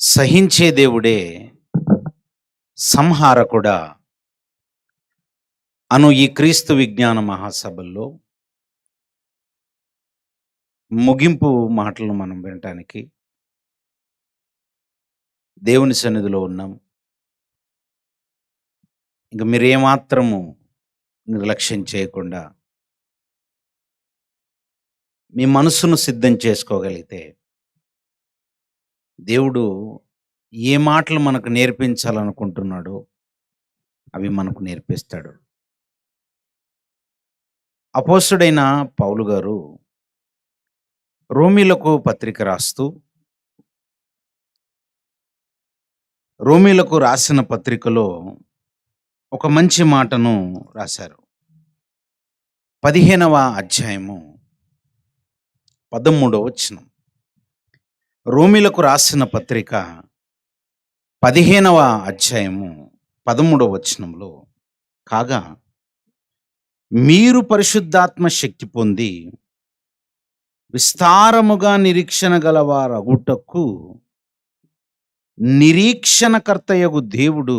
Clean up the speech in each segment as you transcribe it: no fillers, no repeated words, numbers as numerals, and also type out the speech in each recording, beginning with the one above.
సహించే దేవుడే సంహారకుడా అను ఈ క్రీస్తు విజ్ఞాన మహాసభల్లో ముగింపు మాటలను మనం వినటానికి దేవుని సన్నిధిలో ఉన్నాం. ఇంక మీరేమాత్రము నిర్లక్ష్యం చేయకుండా మీ మనసును సిద్ధం చేసుకోగలిగితే దేవుడు ఏ మాటలు మనకు నేర్పించాలనుకుంటున్నాడో అవి మనకు నేర్పిస్తాడు. అపోస్తుడైన పౌలు గారు రోమీలకు పత్రిక రాస్తూ రోమీలకు రాసిన పత్రికలో ఒక మంచి మాటను రాశారు. 15వ అధ్యాయము 13వ వచనం. రోమీలకు రాసిన పత్రిక 15వ అధ్యాయము 13వ వచనంలో, కాగా మీరు పరిశుద్ధాత్మ శక్తి పొంది విస్తారముగా నిరీక్షణ గలవారగుటకు నిరీక్షణకర్తయగు దేవుడు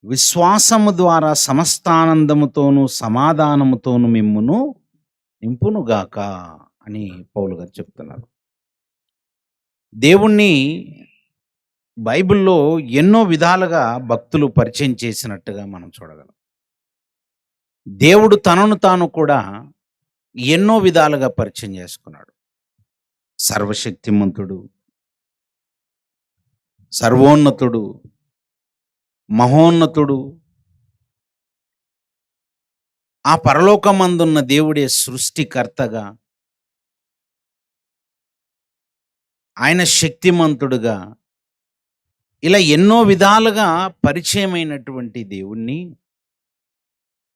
విశ్వాసము ద్వారా సమస్తానందముతోనూ సమాధానముతోనూ మిమ్మును నింపునుగాక అని పౌలు గారు చెప్తున్నారు. దేవుణ్ణి బైబిల్లో ఎన్నో విధాలుగా భక్తులు పరిచయం చేసినట్టుగా మనం చూడగలం. దేవుడు తనను తాను కూడా ఎన్నో విధాలుగా పరిచయం చేసుకున్నాడు. సర్వశక్తిమంతుడు, సర్వోన్నతుడు, మహోన్నతుడు, ఆ పరలోకమందున్న దేవుడే సృష్టికర్తగా, ఆయన శక్తిమంతుడుగా, ఇలా ఎన్నో విధాలుగా పరిచయమైనటువంటి దేవుణ్ణి,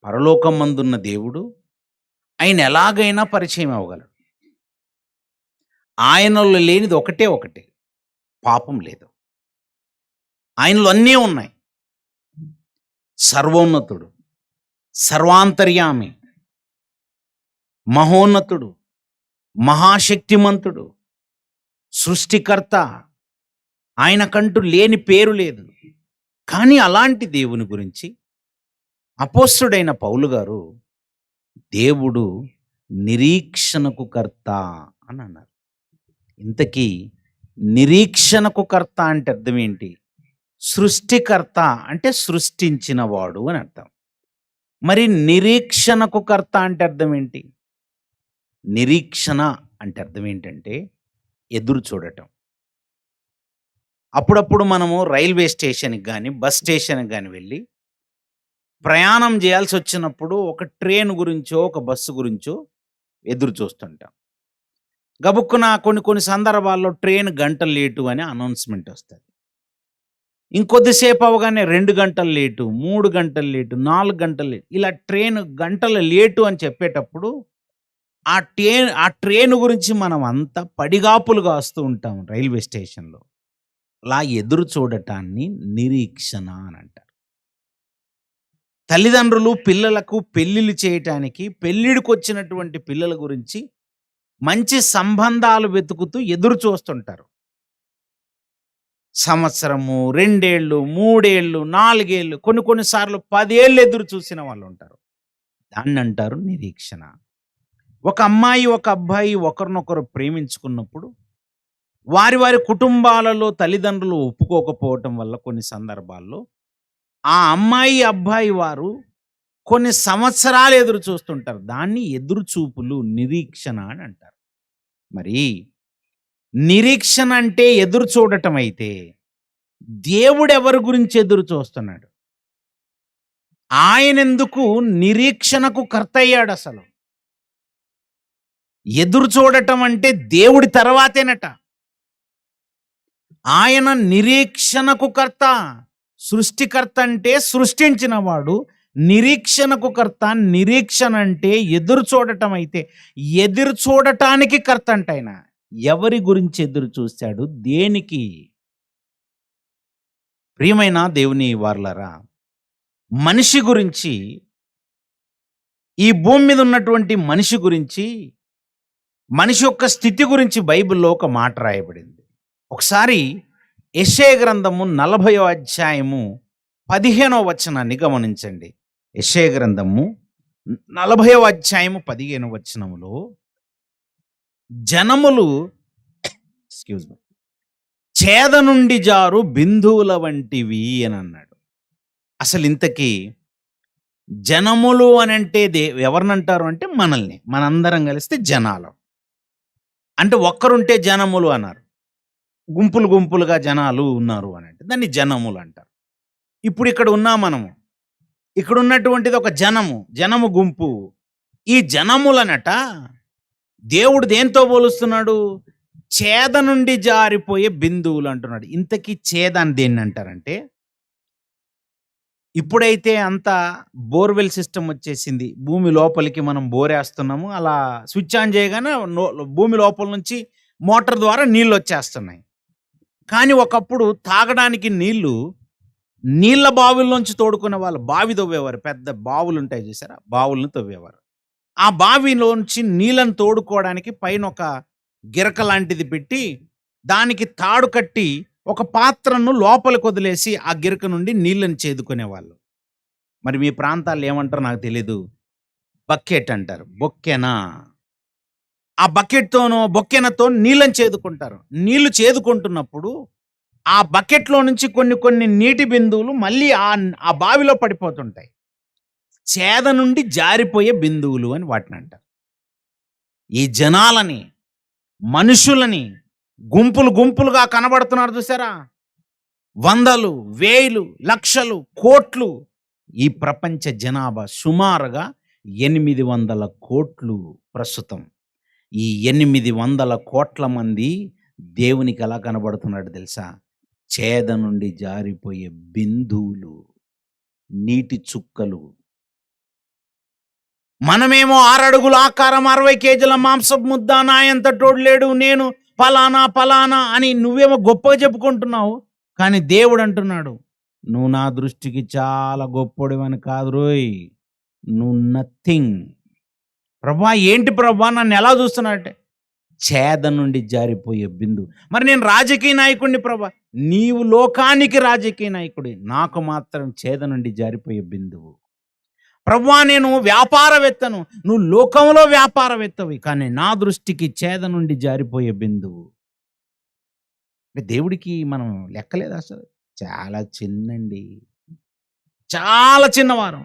పరలోకమందున్న దేవుడు ఆయన ఎలాగైనా పరిచయం అవ్వగలడు. ఆయనలో లేనిది ఒకటే, పాపం లేదు. ఆయనలో అన్నీ ఉన్నాయి. సర్వోన్నతుడు, సర్వాంతర్యామి, మహోన్నతుడు, మహాశక్తిమంతుడు, సృష్టికర్త, ఆయనకంటూ లేని పేరు లేదు. కానీ అలాంటి దేవుని గురించి అపోస్తుడైన పౌలు గారు దేవుడు నిరీక్షణకు కర్త అని అన్నారు. ఇంతకీ నిరీక్షణకు కర్త అంటే అర్థం ఏంటి? సృష్టికర్త అంటే సృష్టించిన వాడు అని అర్థం. మరి నిరీక్షణకు కర్త అంటే అర్థం ఏంటి? నిరీక్షణ అంటే అర్థం ఏంటంటే ఎదురు చూడటం. అప్పుడప్పుడు మనము రైల్వే స్టేషన్కి కానీ బస్ స్టేషన్కి కానీ వెళ్ళి ప్రయాణం చేయాల్సి వచ్చినప్పుడు ఒక ట్రైన్ గురించో ఒక బస్సు గురించో ఎదురు చూస్తుంటాం. గబుక్కున కొన్ని సందర్భాల్లో ట్రైన్ గంటలు లేటు అని అనౌన్స్మెంట్ వస్తుంది. ఇంకొద్దిసేపు అవగానే 2 గంటలు లేటు, 3 గంటలు లేటు, 4 గంటలు లేటు, ఇలా ట్రైన్ గంటలు లేటు అని చెప్పేటప్పుడు ఆ ట్రైన్ గురించి మనం అంతా పడిగాపులుగా వస్తూ ఉంటాం రైల్వే స్టేషన్లో. అలా ఎదురు చూడటాన్ని నిరీక్షణ అని అంటారు. తల్లిదండ్రులు పిల్లలకు పెళ్ళిళ్ళు చేయటానికి పెళ్ళిడికి వచ్చినటువంటి పిల్లల గురించి మంచి సంబంధాలు వెతుకుతూ ఎదురు చూస్తుంటారు. సంవత్సరము, 2 ఏళ్ళు, 3 ఏళ్ళు, 4 ఏళ్ళు, కొన్నిసార్లు 10 ఏళ్ళు ఎదురు చూసిన వాళ్ళు ఉంటారు. దాన్ని అంటారు నిరీక్షణ. ఒక అమ్మాయి ఒక అబ్బాయి ఒకరినొకరు ప్రేమించుకున్నప్పుడు వారి కుటుంబాలలో తల్లిదండ్రులు ఒప్పుకోకపోవటం వల్ల కొన్ని సందర్భాల్లో ఆ అమ్మాయి అబ్బాయి వారు కొన్ని సంవత్సరాలు ఎదురు చూస్తుంటారు. దాన్ని ఎదురు చూపులు, నిరీక్షణ అని అంటారు. మరి నిరీక్షణ అంటే ఎదురు చూడటం అయితే దేవుడు ఎవరి గురించి ఎదురు చూస్తున్నాడు? ఆయన ఎందుకు నిరీక్షణకు కర్త అయ్యాడు? అసలు ఎదురు చూడటం అంటే దేవుడి తర్వాతేనట. ఆయన నిరీక్షణకు కర్త. సృష్టికర్త అంటే సృష్టించిన వాడు, నిరీక్షణకు కర్త. నిరీక్షణ అంటే ఎదురు చూడటం అయితే ఎదురు చూడటానికి కర్త అంట. ఆయన ఎవరి గురించి ఎదురు చూశాడు? దేనికి? ప్రియమైన దేవుని వారలారా, మనిషి గురించి, ఈ భూమి మీద ఉన్నటువంటి మనిషి గురించి, మనిషి యొక్క స్థితి గురించి బైబిల్లో ఒక మాట రాయబడింది. ఒకసారి యెషయా గ్రంథము 40వ అధ్యాయము 15వ వచనాన్ని గమనించండి. యెషయా గ్రంథము 40వ అధ్యాయము 15వ వచనములో జనములు ఎక్స్‌క్యూజ్ మీ చేద నుండి జారు బిందువుల వంటివి అని అన్నాడు. అసలు ఇంతకీ జనములు అనంటే ఎవరినంటారు అంటే మనల్ని. మనందరం కలిస్తే జనాలు. అంటే ఒక్కరుంటే జనములు అన్నారు. గుంపులు గుంపులుగా జనాలు ఉన్నారు అని అంటే దాన్ని జనములు అంటారు. ఇప్పుడు ఇక్కడ ఉన్నాం మనము. ఇక్కడ ఉన్నటువంటిది ఒక జనము గుంపు. ఈ జనములనట దేవుడు దేంతో పోలుస్తున్నాడు? చేద నుండి జారిపోయే బిందువులు అంటున్నాడు. ఇంతకీ చేద అని దేన్ని అంటారంటే, ఇప్పుడైతే అంతా బోర్వెల్ సిస్టమ్ వచ్చేసింది. భూమి లోపలికి మనం బోరేస్తున్నాము. అలా స్విచ్ ఆన్ చేయగానే భూమి లోపల నుంచి మోటార్ ద్వారా నీళ్ళు వచ్చేస్తున్నాయి. కానీ ఒకప్పుడు తాగడానికి నీళ్ళ బావుల్లోంచి తోడుకునే వాళ్ళు బావి తవ్వేవారు. పెద్ద బావులు ఉంటాయి చూసారా, బావులను తవ్వేవారు. ఆ బావిలోంచి నీళ్ళను తోడుకోవడానికి పైన ఒక గిరక లాంటిది పెట్టి దానికి తాడు కట్టి ఒక పాత్రను లోపలికి వదిలేసి ఆ గిరక నుండి నీళ్ళని చేదుకునేవాళ్ళు. మరి మీ ప్రాంతాల్లో ఏమంటారో నాకు తెలీదు. బకెట్ అంటారు. బొక్కెనా. ఆ బొక్కెనతో నీళ్ళని చేదుకుంటారు. నీళ్లు చేదుకుంటున్నప్పుడు ఆ బకెట్లో నుంచి కొన్ని నీటి బిందువులు మళ్ళీ ఆ బావిలో పడిపోతుంటాయి. చేద నుండి జారిపోయే బిందువులు అని వాటిని అంటారు. ఈ జనాలని, మనుషులని గుంపులు గుంపులుగా కనబడుతున్నారు చూసారా? వందలు, వేలు, లక్షలు, కోట్లు. ఈ ప్రపంచ జనాభా సుమారుగా 800 కోట్లు ప్రస్తుతం. ఈ 800 కోట్ల మంది దేవునికి ఎలా కనబడుతున్నాడు తెలుసా? చేద నుండి జారిపోయే బిందువులు, నీటి చుక్కలు. మనమేమో 6 అడుగుల ఆకారం, 60 కేజీల మాంసపు ముద్ద, నా ఎంత తోడలేడు, నేను ఫలానా అని నువ్వేమో గొప్పగా చెప్పుకుంటున్నావు. కానీ దేవుడు అంటున్నాడు, నువ్వు నా దృష్టికి చాలా గొప్పడివని కాదు రోయ్, నువ్వు నథింగ్. ప్రభా ఏంటి ప్రభా నన్ను ఎలా చూస్తున్నాడంటే, చేద నుండి జారిపోయే బిందువు. మరి నేను రాజకీయ నాయకుడిని ప్రభా. నీవు లోకానికి రాజకీయ నాయకుడి, నాకు మాత్రం చేద నుండి జారిపోయే బిందువు. ప్రభువా నేను వ్యాపారవేత్తను, నువ్వు లోకంలో వ్యాపారవేత్తవి, కానీ నా దృష్టికి చేద నుండి జారిపోయే బిందువు. దేవుడికి మనం లెక్కలేదు అసలు. చాలా చిన్నండి, చాలా చిన్నవారం.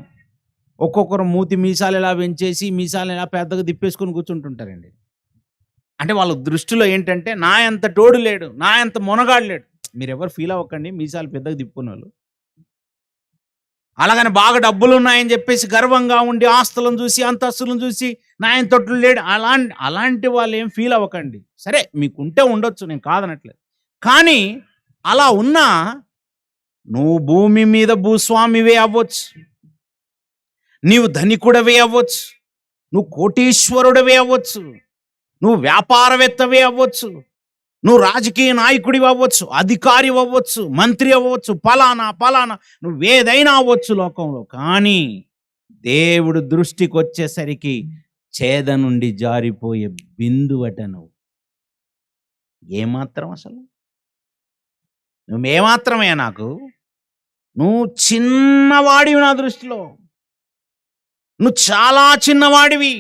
ఒక్కొక్కరు మూతి మీసాలు ఎలా పెంచేసి మీసాలు ఎలా పెద్దగా తిప్పేసుకొని కూర్చుంటుంటారండి. అంటే వాళ్ళ దృష్టిలో ఏంటంటే నా ఎంత తోడు లేడు, నా ఎంత మొనగాడు లేడు. మీరు ఎవరు ఫీల్ అవ్వకండి మీసాలు పెద్దగా తిప్పుకునే వాళ్ళు. అలాగని బాగా డబ్బులు ఉన్నాయని చెప్పేసి గర్వంగా ఉండి ఆస్తులను చూసి అంతస్తులను చూసి నాయన తొట్లు లేడు అలాంటి వాళ్ళు ఏం ఫీల్ అవ్వకండి. సరే మీకుంటే ఉండొచ్చు, నేను కాదనట్లేదు. కానీ అలా ఉన్నా నువ్వు భూమి మీద భూస్వామివే అవ్వచ్చు, నీవు ధనికుడవే అవ్వచ్చు, నువ్వు కోటీశ్వరుడవే అవ్వచ్చు, నువ్వు వ్యాపారవేత్తవే అవ్వచ్చు, నువ్వు రాజకీయ నాయకుడివి అవ్వచ్చు, అధికారి అవ్వచ్చు, మంత్రి అవ్వచ్చు, పలానా నువ్వేదైనా అవ్వచ్చు లోకంలో. కానీ దేవుడు దృష్టికి వచ్చేసరికి చేద నుండి జారిపోయే బిందువట నువ్వు. ఏమాత్రం అసలు నువ్వేమాత్రమే నాకు, నువ్వు చిన్నవాడివి నా దృష్టిలో, నువ్వు చాలా చిన్నవాడివి.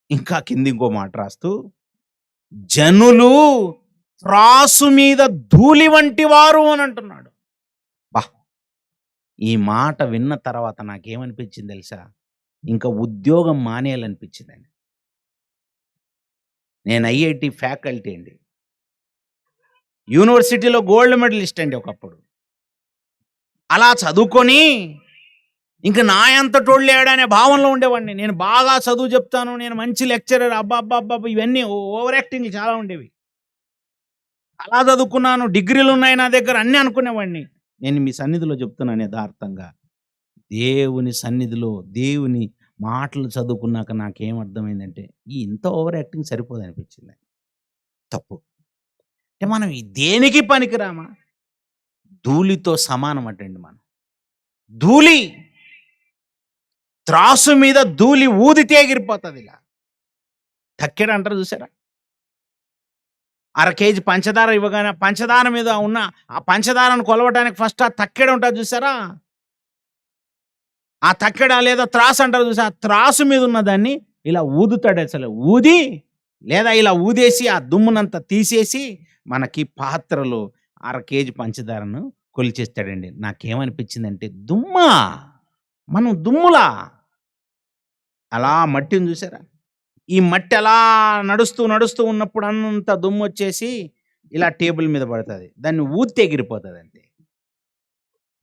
ఇంకా కింది ఇంకో మాట రాస్తూ, జనులు త్రాసు మీద ధూళి వంటి వారు అని అంటున్నాడు. బా, ఈ మాట విన్న తర్వాత నాకేమనిపించింది తెలుసా? ఇంకా ఉద్యోగం మానేయాలనిపించిందండి. నేను ఐఐటి ఫ్యాకల్టీ అండి, యూనివర్సిటీలో గోల్డ్ మెడలిస్ట్ అండి ఒకప్పుడు. అలా చదువుకొని ఇంక నా ఎంత టోళ్ళేడా అనే భావనలో ఉండేవాడిని. నేను బాగా చదువు చెప్తాను, నేను మంచి లెక్చరర్, అబ్బా ఇవన్నీ ఓవర్ యాక్టింగ్లు చాలా ఉండేవి. అలా చదువుకున్నాను, డిగ్రీలు ఉన్నాయి నా దగ్గర, అన్నీ అనుకునేవాడిని. నేను మీ సన్నిధిలో చెప్తున్నాను యథార్థంగా, దేవుని సన్నిధిలో దేవుని మాటలు చదువుకున్నాక నాకేం అర్థమైందంటే ఇంత ఓవర్ యాక్టింగ్ సరిపోదు అనిపించింది. తప్పు. అంటే మనం దేనికి పనికిరామా? ధూళితో సమానం అటండి మనం. ధూళి, త్రాసు మీద ధూళి ఊదితే ఎగిరిపోతుంది. ఇలా తక్కెడ అంటారు చూసారా? అర కేజీ పంచదార ఇవ్వగానే పంచదార మీద ఉన్న ఆ పంచదారను కొలవటానికి ఫస్ట్ ఆ తక్కెడ ఉంటుంది చూసారా, ఆ తక్కెడ లేదా త్రాసు అంటారు చూసా, ఆ త్రాసు మీద ఉన్న దాన్ని ఇలా ఊదుతాడు. అసలు ఊది లేదా ఇలా ఊదేసి ఆ దుమ్మునంతా తీసేసి మనకి పాత్రలో అర కేజీ పంచదారను కొలిచేస్తాడండి. నాకేమనిపించిందంటే దుమ్మా, మనం దుమ్ములా అలా మట్టిని చూసారా, ఈ మట్టి అలా నడుస్తూ నడుస్తూ ఉన్నప్పుడు అంత దుమ్ము వచ్చేసి ఇలా టేబుల్ మీద పడుతుంది. దాన్ని ఊదితే ఎగిరిపోతుంది. అంతే,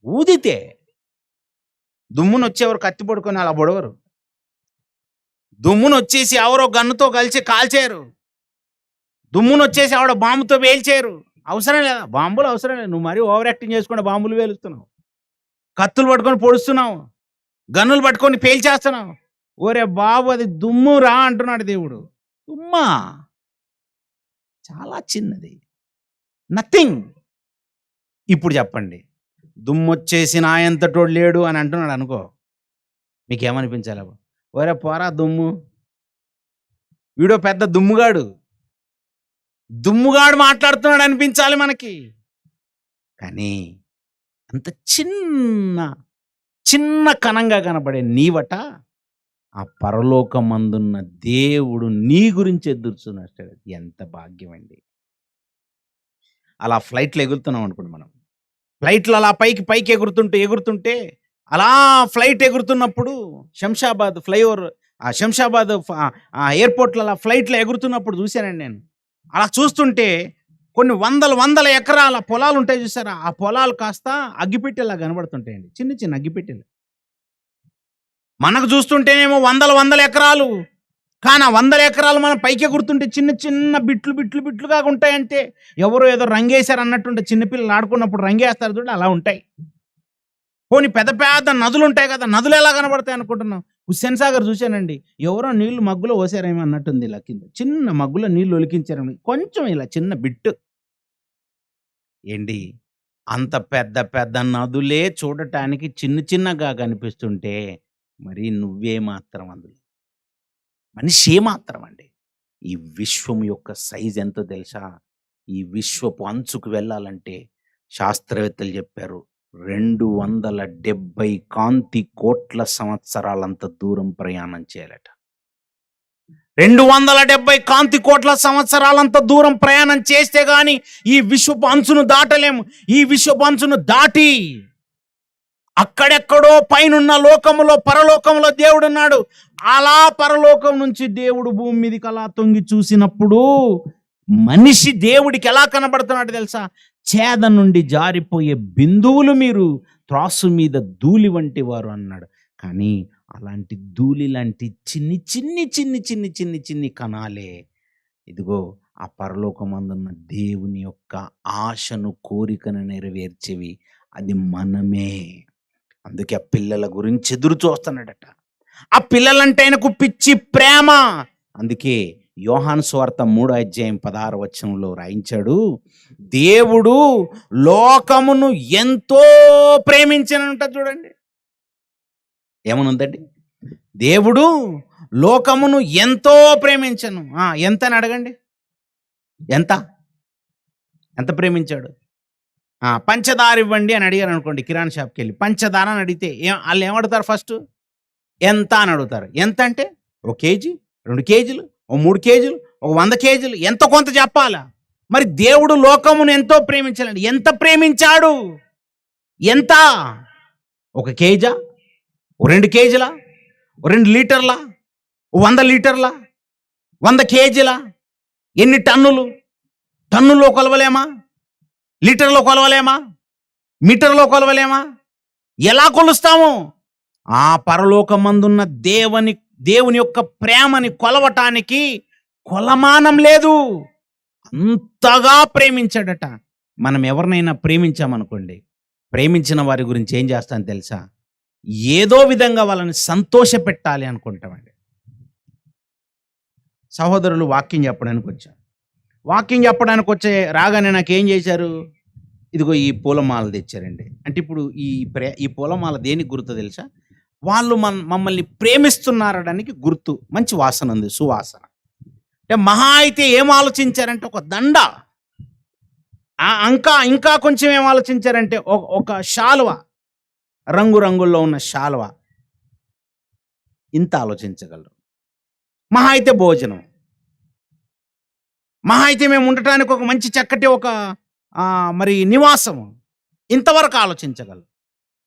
ఊదితే దుమ్మును వచ్చేవారు కత్తి పడుకొని అలా పొడవరు. దుమ్మును వచ్చేసి ఎవరో గన్నుతో కలిసి కాల్చేయరు. దుమ్మును వచ్చేసి ఆవిడ బాంబుతో వేల్చేయరు. అవసరం లేదా, బాంబులు అవసరం లేదు. నువ్వు మరీ ఓవర్ యాక్టింగ్ చేసుకుంటే బాంబులు వేలుస్తున్నావు, కత్తులు పట్టుకొని పొడుస్తున్నావు, గన్నులు పట్టుకొని పేల్చేస్తున్నావు. ఓరే బాబు, అది దుమ్ము రా అంటున్నాడు దేవుడు. దుమ్మా, చాలా చిన్నది, నథింగ్. ఇప్పుడు చెప్పండి, దుమ్ము వచ్చేసి నా ఎంతటోడు లేడు అని అంటున్నాడు అనుకో, మీకేమనిపించాలి? ఓరే పోరా దుమ్ము, వీడో పెద్ద దుమ్ముగాడు మాట్లాడుతున్నాడు అనిపించాలి మనకి. కానీ అంత చిన్న చిన్న కణంగా కనబడే నీవట ఆ పరలోకమందున్న దేవుడు నీ గురించి ఎదురుచున్నాడు. ఎంత భాగ్యం అండి. అలా ఫ్లైట్లో ఎగురుతున్నాం అనుకోండి, మనం ఫ్లైట్లో అలా పైకి ఎగురుతుంటే అలా ఫ్లైట్ ఎగురుతున్నప్పుడు శంషాబాద్ ఫ్లైఓవర్, ఆ శంషాబాద్ ఎయిర్పోర్ట్లో అలా ఫ్లైట్లో ఎగురుతున్నప్పుడు చూశానండి నేను. అలా చూస్తుంటే కొన్ని వందల ఎకరాల పొలాలు ఉంటాయి చూసారా, ఆ పొలాలు కాస్త అగ్గిపెట్టెలా కనబడుతుంటాయండి, చిన్న చిన్న అగ్గిపెట్టెలు. మనకు చూస్తుంటేనేమో వందల ఎకరాలు, కానీ ఆ 100 ఎకరాలు మనం పైకి ఎగురుతుంటే చిన్న చిన్న బిట్లుగా ఉంటాయంటే ఎవరో ఏదో రంగేశారు అన్నట్టుంటే, చిన్నపిల్లలు ఆడుకున్నప్పుడు రంగేస్తారు చూడండి, అలా ఉంటాయి. పోనీ పెద్ద పెద్ద నదులు ఉంటాయి కదా, నదులు ఎలా కనబడతాయి అనుకుంటున్నాం. హుస్సేన్ సాగర్ చూశానండి, ఎవరో నీళ్లు మగ్గులో పోసారేమో అన్నట్టుంది. ఇలా కింద చిన్న మగ్గులో నీళ్లు ఒలికించారేమో, కొంచెం ఇలా చిన్న బిట్టు. ఏంటి, అంత పెద్ద నదులే చూడటానికి చిన్నగా కనిపిస్తుంటే మరి నువ్వే మాత్రం అందులో మనిషే మాత్రం అండి. ఈ విశ్వం యొక్క సైజ్ ఎంతో తెలుసా? ఈ విశ్వపు అంచుకు వెళ్ళాలంటే శాస్త్రవేత్తలు చెప్పారు 270 కాంతి కోట్ల సంవత్సరాలంత దూరం ప్రయాణం చేయాలట. 270 కాంతి కోట్ల సంవత్సరాలంత దూరం ప్రయాణం చేస్తే గాని ఈ విశ్వపు అంచును దాటలేము. ఈ విశ్వపు అంచును దాటి అక్కడెక్కడో పైనున్న లోకములో, పరలోకంలో దేవుడు ఉన్నాడు. అలా పరలోకం నుంచి దేవుడు భూమి మీదకి అలా తొంగి చూసినప్పుడు మనిషి దేవుడికి ఎలా కనబడుతున్నాడు తెలుసా? చేద నుండి జారిపోయే బిందువులు మీరు, త్రాసు మీద ధూళి వంటి వారు అన్నాడు. కానీ అలాంటి ధూళి లాంటి చిన్ని కణాలే ఇదిగో ఆ పరలోకమందున్న దేవుని యొక్క ఆశను, కోరికను నెరవేర్చేవి. అది మనమే. అందుకే ఆ పిల్లల గురించి ఎదురు చూస్తున్నాడట. ఆ పిల్లలంటే ఆయనకు పిచ్చి ప్రేమ. అందుకే యోహాను సువార్త 3:16 రాయించాడు, దేవుడు లోకమును ఎంతో ప్రేమించనంట. చూడండి ఏమనుందండి, దేవుడు లోకమును ఎంతో ప్రేమించను. ఎంత అని అడగండి, ఎంత ప్రేమించాడు? పంచదార ఇవ్వండి అని అడిగారు అనుకోండి, కిరాణా షాప్కి వెళ్ళి పంచదార అని అడిగితే వాళ్ళు ఏమడుగుతారు? ఫస్ట్ ఎంత అని అడుగుతారు. ఎంత అంటే 1 కేజీ, 2 కేజీలు, 3 కేజీలు, 100 కేజీలు, ఎంతో కొంత చెప్పాలా? మరి దేవుడు లోకమును ఎంతో ప్రేమించాలండి. ఎంత ప్రేమించాడు? ఎంత? 1 కేజా, 2 కేజీలా, 2 లీటర్లా, 100 లీటర్లా, 100 కేజీలా? ఎన్ని టన్నులు? టన్నుల్లో కొలవలేమా? లీటర్లో కొలవలేమా? మీటర్లో కొలవలేమా? ఎలా కొలుస్తాము? ఆ పరలోకమందున్న దేవుని యొక్క ప్రేమని కొలవటానికి కొలమానం లేదు. అంతగా ప్రేమించాడట. మనం ఎవరినైనా ప్రేమించామనుకోండి, ప్రేమించిన వారి గురించి ఏం చేస్తాను తెలుసా? ఏదో విధంగా వాళ్ళని సంతోష పెట్టాలి అనుకుంటామండి. సహోదరులు వాక్యం చెప్పడానికి వచ్చే రాగానే నాకేం చేశారు? ఇదిగో ఈ పూలమాల తెచ్చారండి. అంటే ఇప్పుడు ఈ పూలమాల దేనికి గుర్తు తెలుసా? వాళ్ళు మమ్మల్ని ప్రేమిస్తున్నారడానికి గుర్తు. మంచి వాసన ఉంది, సువాసన. అంటే మహా అయితే ఏం ఆలోచించారంటే ఒక దండ, ఇంకా ఇంకా కొంచెం ఏం ఆలోచించారంటే ఒక శాలువ, రంగురంగుల్లో ఉన్న శాలువ, ఇంత ఆలోచించగలరు. మహా అయితే భోజనం, మహా అయితే మేము ఉండటానికి ఒక మంచి చక్కటి ఒక మరి నివాసము, ఇంతవరకు ఆలోచించగలరు.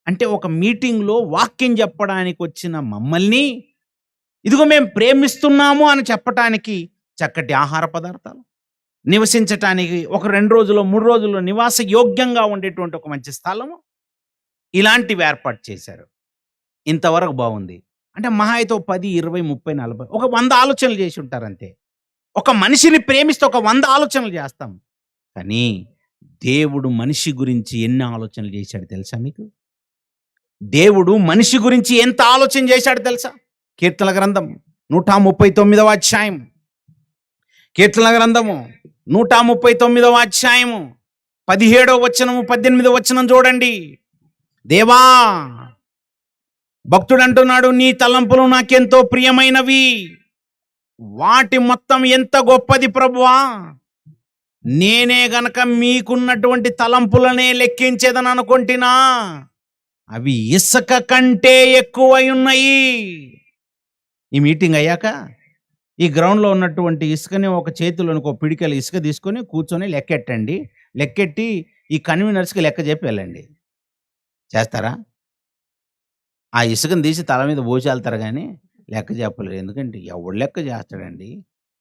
అంటే ఒక మీటింగ్లో వాక్యం చెప్పడానికి వచ్చిన మమ్మల్ని, ఇదిగో మేము ప్రేమిస్తున్నాము అని చెప్పటానికి చక్కటి ఆహార పదార్థాలు, నివసించటానికి ఒక 2 రోజులు 3 రోజులు నివాస యోగ్యంగా ఉండేటువంటి ఒక మంచి స్థలము, ఇలాంటివి ఏర్పాటు చేశారు. ఇంతవరకు బాగుంది. అంటే మహా అయితే 10, 20, 30, 40 ఒక 100 ఆలోచనలు చేసి ఉంటారంతే. ఒక మనిషిని ప్రేమిస్తే ఒక 100 ఆలోచనలు చేస్తాం. కానీ దేవుడు మనిషి గురించి ఎన్ని ఆలోచనలు చేశాడు తెలుసా మీకు? దేవుడు మనిషి గురించి ఎంత ఆలోచన చేశాడు తెలుసా? కీర్తనల గ్రంథం 139వ అధ్యాయం, కీర్తనల గ్రంథము 139వ అధ్యాయము 17వ వచనము 18వ వచనం చూడండి. దేవా, భక్తుడు అంటున్నాడు, నీ తలంపులు నాకెంతో ప్రియమైనవి, వాటి మొత్తం ఎంత గొప్పది ప్రభువా, నేనే గనక మీకున్నటువంటి తలంపులనే లెక్కించేదని అనుకుంటున్నా, అవి ఇసుక కంటే ఎక్కువై ఉన్నాయి. ఈ మీటింగ్ అయ్యాక ఈ గ్రౌండ్లో ఉన్నటువంటి ఇసుకని ఒక చేతిలోనికి ఒక పిడికెల ఇసుక తీసుకొని కూర్చొని లెక్కెట్టండి. లెక్కెట్టి ఈ కన్వీనర్స్కి లెక్క చెప్పి వెళ్ళండి. చేస్తారా? ఆ ఇసుకని తీసి తల మీద పోసి వెళ్తారు కానీ లెక్క చెప్పలేరు. ఎందుకంటే ఎవడు లెక్క చేస్తాడండి?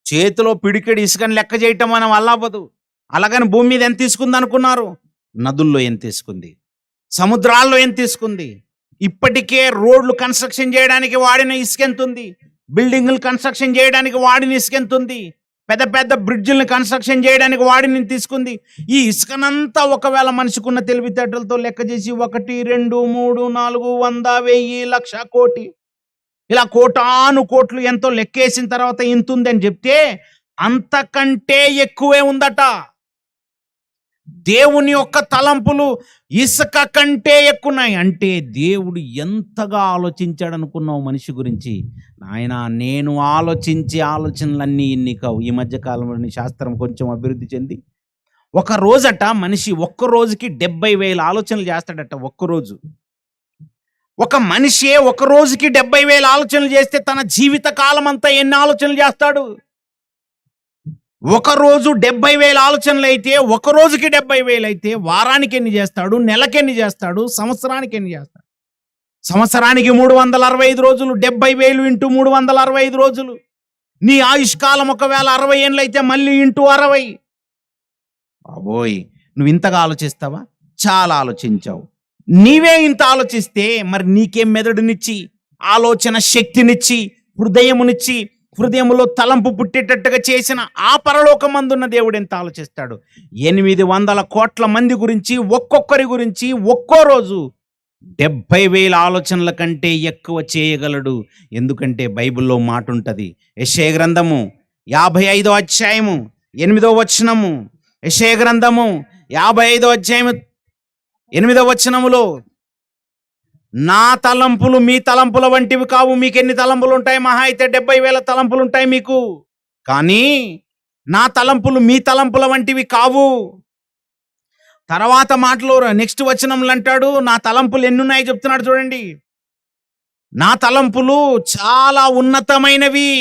చేతిలో పిడికెడు ఇసుకని లెక్క చేయటం మనం వల్ల అవ్వదు. అలాగని భూమి మీద ఎంత తీసుకుంది అనుకున్నారు? నదుల్లో ఎంత తీసుకుంది, సముద్రాల్లో ఎంత తీసుకుంది. ఇప్పటికే రోడ్లు కన్స్ట్రక్షన్ చేయడానికి వాడిన ఇసుక ఎంత ఉంది, బిల్డింగ్లు కన్స్ట్రక్షన్ చేయడానికి వాడిన ఇసుక ఎంత ఉంది, పెద్ద పెద్ద బ్రిడ్జిల్ని కన్స్ట్రక్షన్ చేయడానికి వాడిని తీసుకుంది. ఈ ఇసుకనంతా ఒకవేళ మనిషికున్న తెలివితేటలతో లెక్క చేసి 1, 2, 3, 4, 100, 1000, 1,00,000, కోటి, ఇలా కోటాను కోట్లు ఎంతో లెక్కేసిన తర్వాత ఇంత ఉందని చెప్తే అంతకంటే ఎక్కువే ఉందట. దేవుని యొక్క తలంపులు ఇసుక కంటే ఎక్కున్నాయి. అంటే దేవుడు ఎంతగా ఆలోచించాడు అనుకున్నావు మనిషి గురించి? నాయనా, నేను ఆలోచించే ఆలోచనలన్నీ ఇన్ని కావు. ఈ మధ్య కాలంలోని శాస్త్రం కొంచెం అభివృద్ధి చెంది ఒక రోజట మనిషి ఒక్క రోజుకి 70,000 ఆలోచనలు చేస్తాడట. ఒక్కరోజు ఒక మనిషి ఒక రోజుకి 70,000 ఆలోచనలు చేస్తే తన జీవిత కాలం అంతా ఎన్ని ఆలోచనలు చేస్తాడు? ఒక రోజు 70,000 ఆలోచనలు అయితే, ఒక రోజుకి 70,000 అయితే వారానికి ఎన్ని చేస్తాడు, నెలకి ఎన్ని చేస్తాడు, సంవత్సరానికి ఎన్ని చేస్తాడు? సంవత్సరానికి 365 రోజులు, 70,000 ఇంటూ 365 రోజులు. నీ ఆయుష్కాలం ఒకవేళ 60 ఏళ్ళు అయితే మళ్ళీ ఇంటూ 60. బాబోయ్, నువ్వు ఇంతగా ఆలోచిస్తావా? చాలా ఆలోచించావు. నీవే ఇంత ఆలోచిస్తే మరి నీకేం మెదడునిచ్చి, ఆలోచన శక్తినిచ్చి, హృదయములో తలంపు పుట్టేటట్టుగా చేసిన ఆ పరలోకమందున్న దేవుడు ఎంత ఆలోచిస్తాడు? 800 కోట్ల మంది గురించి, ఒక్కొక్కరి గురించి ఒక్కో రోజు 70,000 ఆలోచనల కంటే ఎక్కువ చేయగలడు. ఎందుకంటే బైబిల్లో మాట ఉంటుంది. యెషయా గ్రంథము 55వ అధ్యాయము 8వ వచనము, యెషయా గ్రంథము 55వ అధ్యాయము 8వ వచనములో, నా తలంపులు మీ తలంపుల వంటివి కావు. మీకు ఎన్ని తలంపులు ఉంటాయి? మహా అయితే 70,000 తలంపులు ఉంటాయి మీకు. కానీ నా తలంపులు మీ తలంపుల వంటివి కావు. తర్వాత మాటలో నెక్స్ట్ వచనంలో అంటాడు, నా తలంపులు ఎన్నున్నాయి చెప్తున్నాడు చూడండి. నా తలంపులు చాలా ఉన్నతమైనవి,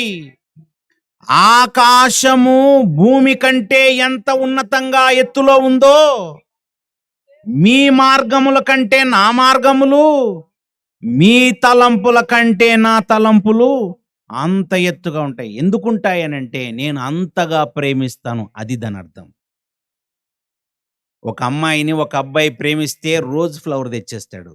ఆకాశము భూమి కంటే ఎంత ఉన్నతంగా ఎత్తులో ఉందో, మీ మార్గముల కంటే నా మార్గములు, మీ తలంపుల కంటే నా తలంపులు అంత ఎత్తుగా ఉంటాయి. ఎందుకుంటాయి అని అంటే, నేను అంతగా ప్రేమిస్తాను, అది దాని అర్థం. ఒక అమ్మాయిని ఒక అబ్బాయి ప్రేమిస్తే రోజ్ ఫ్లవర్ తెచ్చేస్తాడు.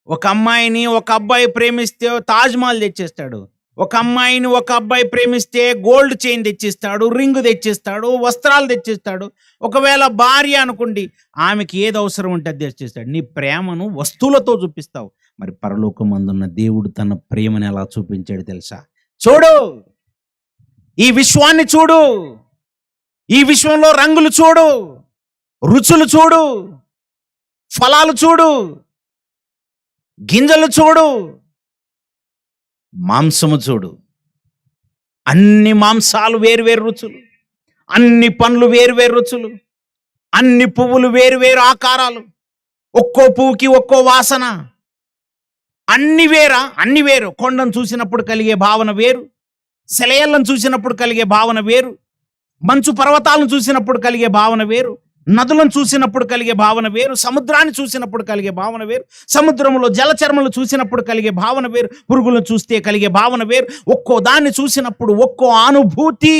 ఒక అమ్మాయిని ఒక అబ్బాయి ప్రేమిస్తే తాజ్ మహల్ తెచ్చేస్తాడు. ఒక అమ్మాయిని ఒక అబ్బాయి ప్రేమిస్తే గోల్డ్ చైన్ తెచ్చిస్తాడు, రింగ్ తెచ్చిస్తాడు, వస్త్రాలు తెచ్చిస్తాడు. ఒకవేళ భార్య అనుకోండి, ఆమెకి ఏది అవసరం ఉంటే అది తెచ్చిస్తాడు. నీ ప్రేమను వస్తువులతో చూపిస్తావు. మరి పరలోకమందున్న దేవుడు తన ప్రేమను ఎలా చూపించాడు తెలుసా? చూడు, ఈ విశ్వాన్ని చూడు, ఈ విశ్వంలో రంగులు చూడు, రుచులు చూడు, ఫలాలు చూడు, గింజలు చూడు, మాంసము చూడు. అన్ని మాంసాలు వేరువేరు రుచులు, అన్ని పండ్లు వేరువేరు రుచులు, అన్ని పువ్వులు వేరు వేరు ఆకారాలు, ఒక్కో పువ్వుకి ఒక్కో వాసన, అన్ని వేరు. కొండను చూసినప్పుడు కలిగే భావన వేరు, సెలయేళ్లను చూసినప్పుడు కలిగే భావన వేరు, మంచు పర్వతాలను చూసినప్పుడు కలిగే భావన వేరు, నదులను చూసినప్పుడు కలిగే భావన వేరు, సముద్రాన్ని చూసినప్పుడు కలిగే భావన వేరు, సముద్రంలో జలచర్మలు చూసినప్పుడు కలిగే భావన వేరు, పురుగులను చూస్తే కలిగే భావన వేరు. ఒక్కో దాన్ని చూసినప్పుడు ఒక్కో అనుభూతి.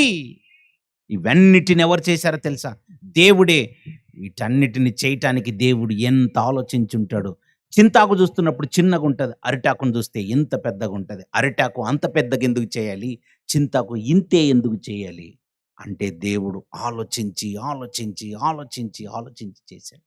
ఇవన్నిటిని ఎవరు చేశారో తెలుసా? దేవుడే. వీటన్నిటిని చేయటానికి దేవుడు ఎంత ఆలోచించుంటాడు. చింతాకు చూస్తున్నప్పుడు చిన్నగా ఉంటుంది, అరిటాకును చూస్తే ఇంత పెద్దగా ఉంటుంది. అరిటాకు అంత పెద్దగా ఎందుకు చేయాలి, చింతాకు ఇంతే ఎందుకు చేయాలి అంటే దేవుడు ఆలోచించి ఆలోచించి ఆలోచించి ఆలోచించి చేశాడు.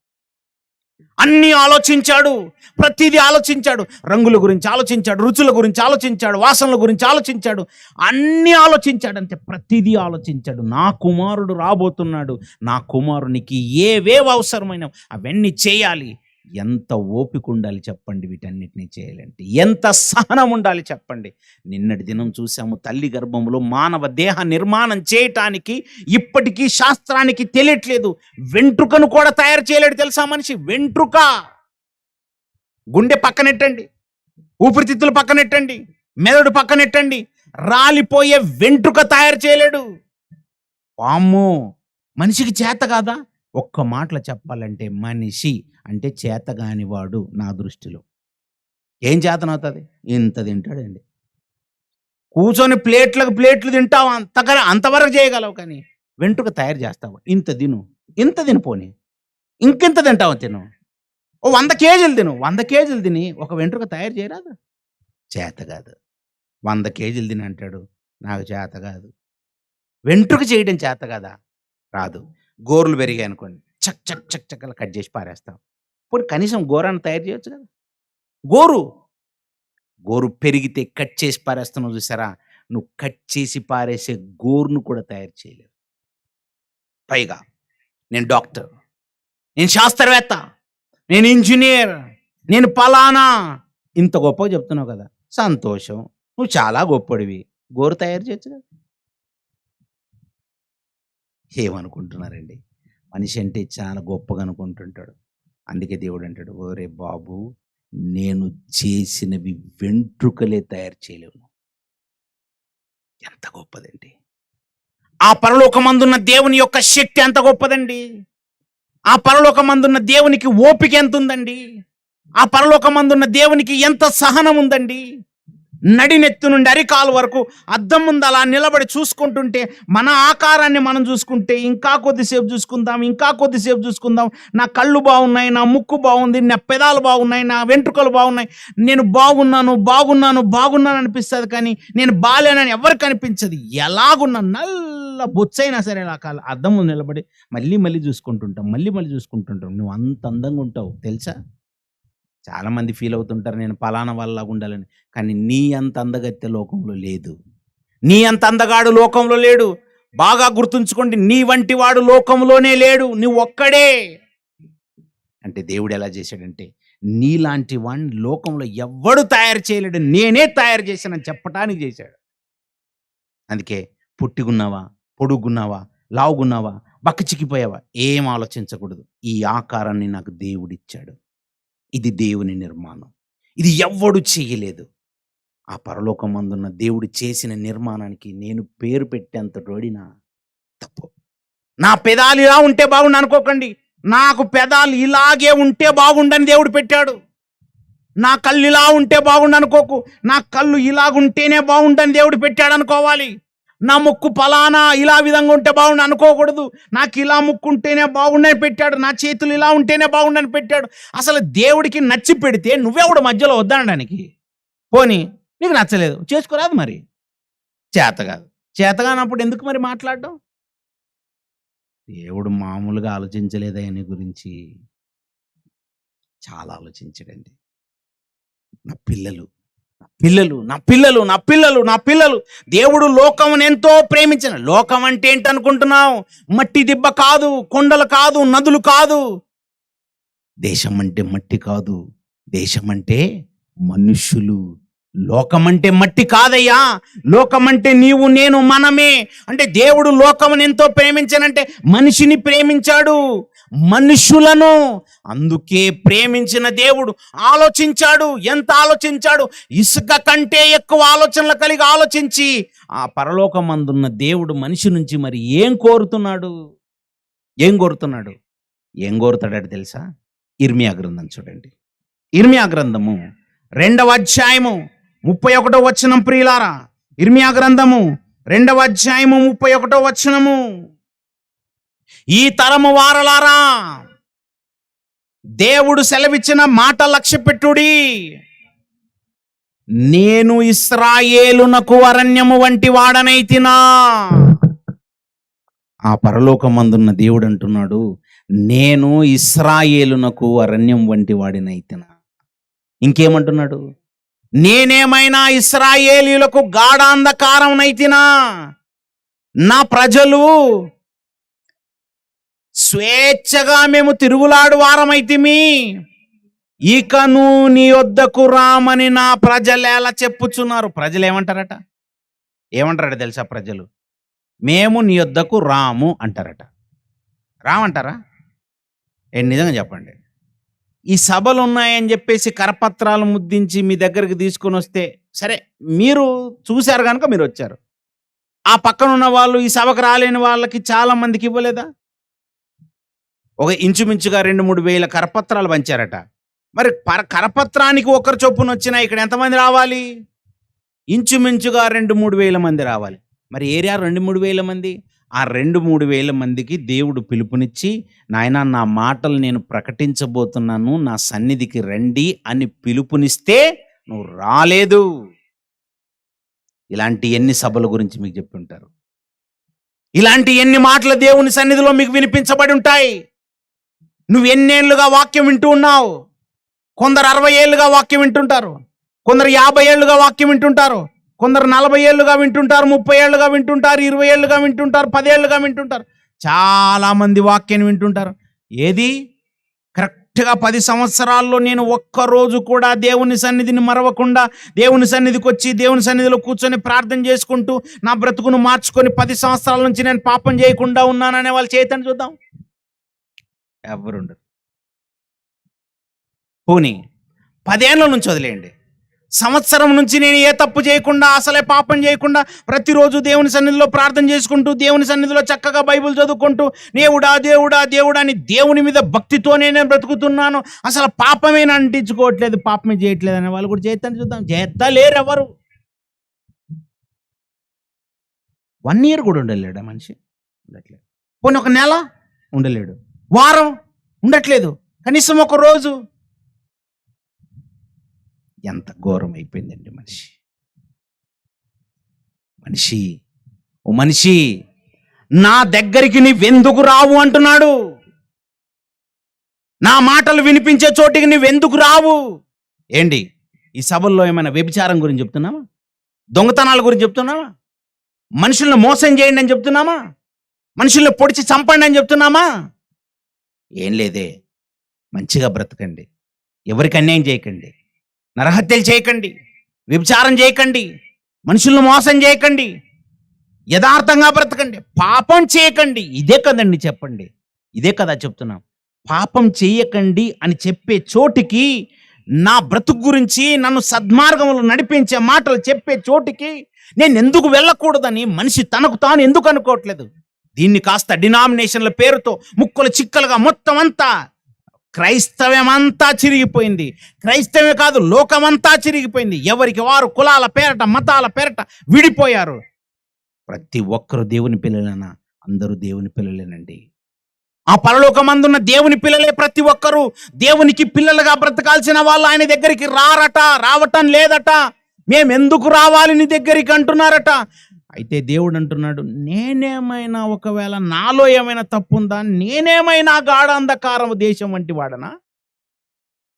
అన్నీ ఆలోచించాడు, ప్రతిదీ ఆలోచించాడు. రంగుల గురించి ఆలోచించాడు, రుచుల గురించి ఆలోచించాడు, వాసనల గురించి ఆలోచించాడు, అన్నీ ఆలోచించాడు. అంతే, ప్రతిదీ ఆలోచించాడు. నా కుమారుడు రాబోతున్నాడు, నా కుమారునికి ఏవేవి అవసరమైన అవన్నీ చేయాలి. ఎంత ఓపిక ఉండాలి చెప్పండి వీటన్నిటినీ చేయాలంటే, ఎంత సహనం ఉండాలి చెప్పండి. నిన్నటి దినం చూసాము, తల్లి గర్భంలో మానవ దేహ నిర్మాణం చేయటానికి ఇప్పటికీ శాస్త్రానికి తెలియట్లేదు. వెంట్రుకను కూడా తయారు చేయలేడు తెలుసా మనిషి. వెంట్రుక, గుండె పక్కనెట్టండి, ఊపిరితిత్తులు పక్కనెట్టండి, మెదడు పక్కనెట్టండి, రాలిపోయే వెంట్రుక తయారు చేయలేడు. వామ్మో, మనిషికి చేత కాదా? ఒక్క మాటలో చెప్పాలంటే మనిషి అంటే చేతగానివాడు నా దృష్టిలో. ఏం చేతనవుతుంది? ఇంత తింటాడండి. కూర్చొని ప్లేట్లు తింటావు, అంతవరకు చేయగలవు, కానీ వెంట్రుక తయారు చేస్తావు. ఇంత తిను పోనీ, ఇంకెంత తింటావు తిను. 100 కేజీలు తిను, 100 కేజీలు తిని ఒక వెంట్రుక తయారు చేయరాదు? చేత కాదు. 100 కేజీలు తిని అంటాడు, నాకు చేత కాదు. వెంట్రుక చేయడం చేత కదా, రాదు. గోర్లు పెరిగాయి అనుకోండి, చక్ చక్ చక్ చక్ అలా కట్ చేసి పారేస్తాం. ఇప్పుడు కనీసం గోరాన్ని తయారు చేయొచ్చు కదా. గోరు పెరిగితే కట్ చేసి పారేస్తున్నావు చూసారా, నువ్వు కట్ చేసి పారేసే గోరును కూడా తయారు చేయలేవు. పైగా నేను డాక్టర్, నేను శాస్త్రవేత్త, నేను ఇంజనీర్, నేను పలానా, ఇంత గొప్పగా చెప్తున్నావు కదా, సంతోషం, నువ్వు చాలా గొప్పడివి. గోరు తయారు చేయొచ్చు కదా. ఏమనుకుంటున్నారండి? మనిషి అంటే చాలా గొప్పగా అనుకుంటుంటాడు. అందుకే దేవుడు అంటాడు, ఓరే బాబు, నేను చేసినవి వెంట్రుకలే తయారు చేయలేవు. ఎంత గొప్పదండి! ఆ పరలోకమందున్న దేవుని యొక్క శక్తి ఎంత గొప్పదండి! ఆ పరలోకమందున్న దేవునికి ఓపిక ఎంత ఉందండి! ఆ పరలోకమందున్న దేవునికి ఎంత సహనం ఉందండి! నడినెత్తు నుండి అరికాలు వరకు అద్దం ముందు అలా నిలబడి చూసుకుంటుంటే, మన ఆకారాన్ని మనం చూసుకుంటే ఇంకా కొద్దిసేపు చూసుకుందాం, నా కళ్ళు బాగున్నాయి, నా ముక్కు బాగుంది, నా పెదాలు బాగున్నాయి, నా వెంట్రుకలు బాగున్నాయి, నేను బాగున్నాను అనిపిస్తుంది. కానీ నేను బాలేనని ఎవరికి అనిపించదు. ఎలాగున్నా నల్ల బొచ్చైనా సరే అలా అద్దం ముందు నిలబడి మళ్ళీ చూసుకుంటుంటాం. నువ్వు అంత అందంగా ఉంటావు తెలుసా. చాలామంది ఫీల్ అవుతుంటారు, నేను పలానా వాళ్ళలాగా ఉండాలని. కానీ నీ అంత అందగత్తె లోకంలో లేదు, నీ అంత అందగాడు లోకంలో లేడు. బాగా గుర్తుంచుకోండి, నీ వంటి వాడు లోకంలోనే లేడు, నువ్వు ఒక్కడే. అంటే దేవుడు ఎలా చేశాడంటే, నీలాంటి వాడిని లోకంలో ఎవ్వడు తయారు చేయలేడు, నేనే తయారు చేశానని చెప్పటానికి చేశాడు. అందుకే పొట్టిగున్నావా, పొడుగున్నావా, లావుగున్నావా, బక్కచిక్కిపోయావా, ఏం ఆలోచించకూడదు. ఈ ఆకారాన్ని నాకు దేవుడిచ్చాడు. ఇది దేవుని నిర్మాణం, ఇది ఎవ్వడు చేయలేదు. ఆ పరలోకమందున్న దేవుడు చేసిన నిర్మాణానికి నేను పేరు పెట్టేంత రోడినా తప్పు. నా పెదాలు ఇలా ఉంటే బాగుండు అనుకోకండి, నాకు పెదాలు ఇలాగే ఉంటే బాగుండని దేవుడు పెట్టాడు. నా కళ్ళు ఇలా ఉంటే బాగుండు అనుకోకు, నా కళ్ళు ఇలాగుంటేనే బాగుండని దేవుడు పెట్టాడు అనుకోవాలి. నా ముక్కు పలానా ఇలా విధంగా ఉంటే బాగుండు అనుకోకూడదు. నాకు ఇలా ముక్కు ఉంటేనే బాగుండని పెట్టాడు, నా చేతులు ఇలా ఉంటేనే బాగుండని పెట్టాడు. అసలు దేవుడికి నచ్చి పెడితే నువ్వెవడు మధ్యలో వద్దనడానికి? పోనీ నీకు నచ్చలేదు, చేసుకోరాదు, మరి చేతగానప్పుడు ఎందుకు మరి మాట్లాడడం? దేవుడు మామూలుగా ఆలోచించలేదా ఆయన గురించి? చాలా ఆలోచించాడండి. నా పిల్లలు దేవుడు లోకమును ఎంతో ప్రేమించిన. లోకం అంటే ఏంటనుకుంటున్నావు? మట్టి దిబ్బ కాదు, కొండలు కాదు, నదులు కాదు. దేశం అంటే మట్టి కాదు, దేశం అంటే మనుష్యులు. లోకం అంటే మట్టి కాదయ్యా, లోకం అంటే నీవు, నేను, మనమే. అంటే దేవుడు లోకమును ఎంతో ప్రేమించానంటే మనిషిని ప్రేమించాడు. మనుషులను. అందుకే ప్రేమించిన దేవుడు ఆలోచించాడు. ఎంత ఆలోచించాడు? ఇసుక కంటే ఎక్కువ ఆలోచనలు కలిగి ఆలోచించి ఆ పరలోకమందున్న దేవుడు మనిషి నుంచి మరి ఏం కోరుతున్నాడు? ఏం కోరుతాడట తెలుసా? ఇర్మియా గ్రంథం చూడండి. ఇర్మియా గ్రంథము 2వ అధ్యాయము 31వ వచనం. ప్రియులారా, ఇర్మియా గ్రంథము 2వ అధ్యాయము 31వ వచనము. ఈ తరము వారలారా, దేవుడు సెలవిచ్చిన మాట లక్ష్యపెట్టుడి. నేను ఇశ్రాయేలునకు అరణ్యము వంటి వాడనైతినా. ఆ పరలోకమందున్న దేవుడు అంటున్నాడు, నేను ఇశ్రాయేలునకు అరణ్యం వంటి వాడినైతినా. ఇంకేమంటున్నాడు? నేనేమైనా ఇశ్రాయేలీయులకు గాఢాంధకారం నైతినా. నా ప్రజలు స్వేచ్ఛగా మేము తిరుగులాడు వారమైతిమి, ఇకను నీ వద్దకు రామని నా ప్రజలు ఎలా చెప్పుచున్నారు. ప్రజలు ఏమంటారట తెలుసా? ప్రజలు మేము నీ వద్దకు రాము అంటారట. రామంటారా? నిజంగా చెప్పండి. ఈ సభలు ఉన్నాయని చెప్పేసి కరపత్రాలు ముద్దించి మీ దగ్గరికి తీసుకొని వస్తే సరే, మీరు చూశారు కనుక మీరు వచ్చారు. ఆ పక్కన ఉన్న వాళ్ళు, ఈ సభకు రాలేని వాళ్ళకి చాలా మందికి ఇవ్వలేదా? ఒక ఇంచుమించుగా 2-3 వేల కరపత్రాలు పంచారట. మరి కరపత్రానికి ఒకరు చొప్పున వచ్చినా ఇక్కడ ఎంతమంది రావాలి? ఇంచుమించుగా 2-3 వేల మంది రావాలి. మరి ఏరియా 2-3 వేల మంది. ఆ 2-3 వేల మందికి దేవుడు పిలుపునిచ్చి, నాయనా నా మాటలు నేను ప్రకటించబోతున్నాను, నా సన్నిధికి రండి అని పిలుపునిస్తే నువ్వు రాలేదు. ఇలాంటి ఎన్ని సభల గురించి మీకు చెప్పి ఉంటారు. ఇలాంటి ఎన్ని మాటలు దేవుని సన్నిధిలో మీకు వినిపించబడి ఉంటాయి. నువ్వు ఎన్నేళ్లుగా వాక్యం వింటూ ఉన్నావు. కొందరు 60 ఏళ్ళుగా వాక్యం వింటుంటారు, కొందరు 50 ఏళ్ళుగా వాక్యం వింటుంటారు, కొందరు 40 ఏళ్ళుగా వింటుంటారు, 30 ఏళ్ళుగా వింటుంటారు, 20 ఏళ్ళుగా వింటుంటారు, 10 ఏళ్ళుగా వింటుంటారు. చాలా మంది వాక్యాన్ని వింటుంటారు. ఏది కరెక్ట్గా 10 సంవత్సరాల్లో నేను ఒక్కరోజు కూడా దేవుని సన్నిధిని మరవకుండా దేవుని సన్నిధికి వచ్చి దేవుని సన్నిధిలో కూర్చొని ప్రార్థన చేసుకుంటూ నా బ్రతుకును మార్చుకొని 10 సంవత్సరాల నుంచి నేను పాపం చేయకుండా ఉన్నాననే వాళ్ళు చేతని చూద్దాం. ఎవరుండరు. పోనీ 10 ఏళ్ళ నుంచి వదిలేయండి, సంవత్సరం నుంచి నేను ఏ తప్పు చేయకుండా, అసలే పాపం చేయకుండా ప్రతిరోజు దేవుని సన్నిధిలో ప్రార్థన చేసుకుంటూ దేవుని సన్నిధిలో చక్కగా బైబిల్ చదువుకుంటూ దేవుడా దేవుడా దేవుడా అని దేవుని మీద భక్తితోనే నేను బ్రతుకుతున్నాను, అసలు పాపమే అంటించుకోవట్లేదు, పాపమే చేయట్లేదు అనే వాళ్ళు కూడా చేస్తాను చూద్దాం. చేస్తలేరు ఎవరు. 1 year కూడా ఉండలేడు ఆ మనిషి. ఉండట్లేదు. పోనీ ఒక నెల ఉండలేడు, వారం ఉండట్లేదు, కనీసం ఒక రోజు. ఎంత ఘోరం అయిపోయిందండి మనిషి. నా దగ్గరికి నీవెందుకు రావు అంటున్నాడు. నా మాటలు వినిపించే చోటికి నీవెందుకు రావు? ఏంటి ఈ సభల్లో ఏమైనా వ్యభిచారం గురించి చెప్తున్నామా? దొంగతనాల గురించి చెప్తున్నామా? మనుషుల్ని మోసం చేయండి అని చెప్తున్నామా? మనుషుల్ని పొడిచి చంపండి అని చెప్తున్నామా? ఏం లేదే. మంచిగా బ్రతకండి, ఎవరికి అన్యాయం చేయకండి, నరహత్యలు చేయకండి, వ్యభిచారం చేయకండి, మనుషులను మోసం చేయకండి, యథార్థంగా బ్రతకండి, పాపం చేయకండి. ఇదే కదండి చెప్పండి. ఇదే కదా చెప్తున్నాం. పాపం చేయకండి అని చెప్పే చోటికి, నా బ్రతుకు గురించి నన్ను సద్మార్గంలో నడిపించే మాటలు చెప్పే చోటికి నేను ఎందుకు వెళ్ళకూడదని మనిషి తనకు తాను ఎందుకు అనుకోవట్లేదు? దీన్ని కాస్త డినామినేషన్ల పేరుతో ముక్కలు చిక్కలుగా మొత్తం అంతా క్రైస్తవ్యమంతా చిరిగిపోయింది. క్రైస్తవమే కాదు, లోకమంతా చిరిగిపోయింది. ఎవరికి వారు కులాల పేరట, మతాల పేరట విడిపోయారు. ప్రతి ఒక్కరు దేవుని పిల్లలేనా? అందరూ దేవుని పిల్లలేనండి. ఆ పరలోకమందున్న దేవుని పిల్లలే ప్రతి ఒక్కరూ. దేవునికి పిల్లలుగా బ్రతకాల్సిన వాళ్ళు ఆయన దగ్గరికి రావటం లేదట. మేమెందుకు రావాలి నీ దగ్గరికి అంటున్నారట. అయితే దేవుడు అంటున్నాడు, నేనేమైనా ఒకవేళ నాలో ఏమైనా తప్పుందా? నేనేమైనా గాఢాంధకారం దేశం వంటి వాడనా?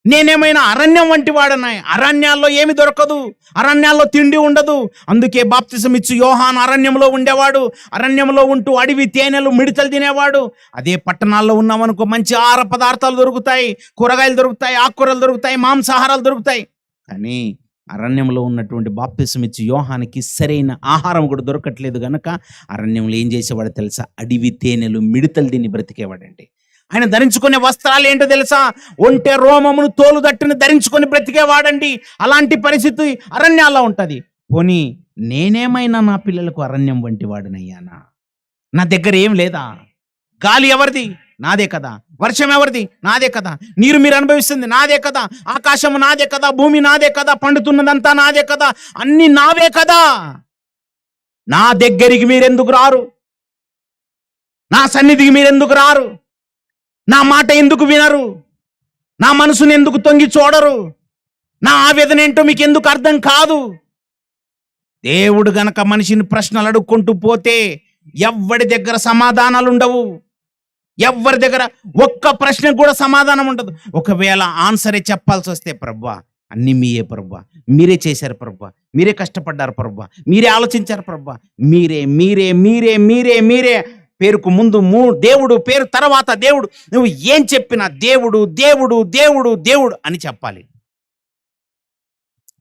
నేనేమైనా అరణ్యం వంటి వాడనా? అరణ్యాల్లో ఏమి దొరకదు, అరణ్యాల్లో తిండి ఉండదు. అందుకే బాప్తిసం ఇచ్చు యోహాను అరణ్యంలో ఉండేవాడు. అరణ్యంలో ఉంటూ అడవి తేనెలు మిడతలు తినేవాడు. అదే పట్టణాల్లో ఉన్నామనుకో, మంచి ఆహార పదార్థాలు దొరుకుతాయి, కూరగాయలు దొరుకుతాయి, ఆకుకూరలు దొరుకుతాయి, మాంసాహారాలు దొరుకుతాయి. కానీ అరణ్యంలో ఉన్నటువంటి బాప్తిసం ఇచ్చి యోహానికి సరైన ఆహారం కూడా దొరకట్లేదు గనక అరణ్యంలో ఏం చేసేవాడు తెలుసా? అడవి తేనెలు మిడతలు తిని బ్రతికేవాడండి. ఆయన ధరించుకునే వస్త్రాలు ఏంటో తెలుసా? ఒంటె రోమమును తోలు దట్టుని ధరించుకొని బ్రతికేవాడండి. అలాంటి పరిస్థితి అరణ్యాల్లో ఉంటది. పోనీ నేనేమైనా నా పిల్లలకు అరణ్యం వంటి వాడినయ్యానా? నా దగ్గర ఏం లేదా? గాలి ఎవరిది? నాదే కదా. వర్షం ఎవరిది? నాదే కదా. నీరు మీరు అనుభవిస్తుంది నాదే కదా. ఆకాశము నాదే కదా. భూమి నాదే కదా. పండుతున్నదంతా నాదే కదా. అన్ని నావే కదా. నా దగ్గరికి మీరెందుకు రారు? నా సన్నిధికి మీరెందుకు రారు? నా మాట ఎందుకు వినరు? నా మనసుని ఎందుకు తొంగి చూడరు? నా ఆవేదన ఏంటో మీకు ఎందుకు అర్థం కాదు? దేవుడు గనక మనిషిని ప్రశ్నలు అడుక్కుంటూ పోతే ఎవ్వడి దగ్గర సమాధానాలు ఉండవు. ఎవ్వరి దగ్గర ఒక్క ప్రశ్నకు కూడా సమాధానం ఉండదు. ఒకవేళ ఆన్సరే చెప్పాల్సి వస్తే, ప్రభువా అన్ని మీయే ప్రభువా, మీరే చేశారు ప్రభువా, మీరే కష్టపడ్డారు ప్రభువా, మీరే ఆలోచించారు ప్రభువా, మీరే మీరే మీరే మీరే మీరే పేరుకు ముందు దేవుడు, పేరు తర్వాత దేవుడు. నువ్వు ఏం చెప్పినా దేవుడు దేవుడు దేవుడు దేవుడు అని చెప్పాలి.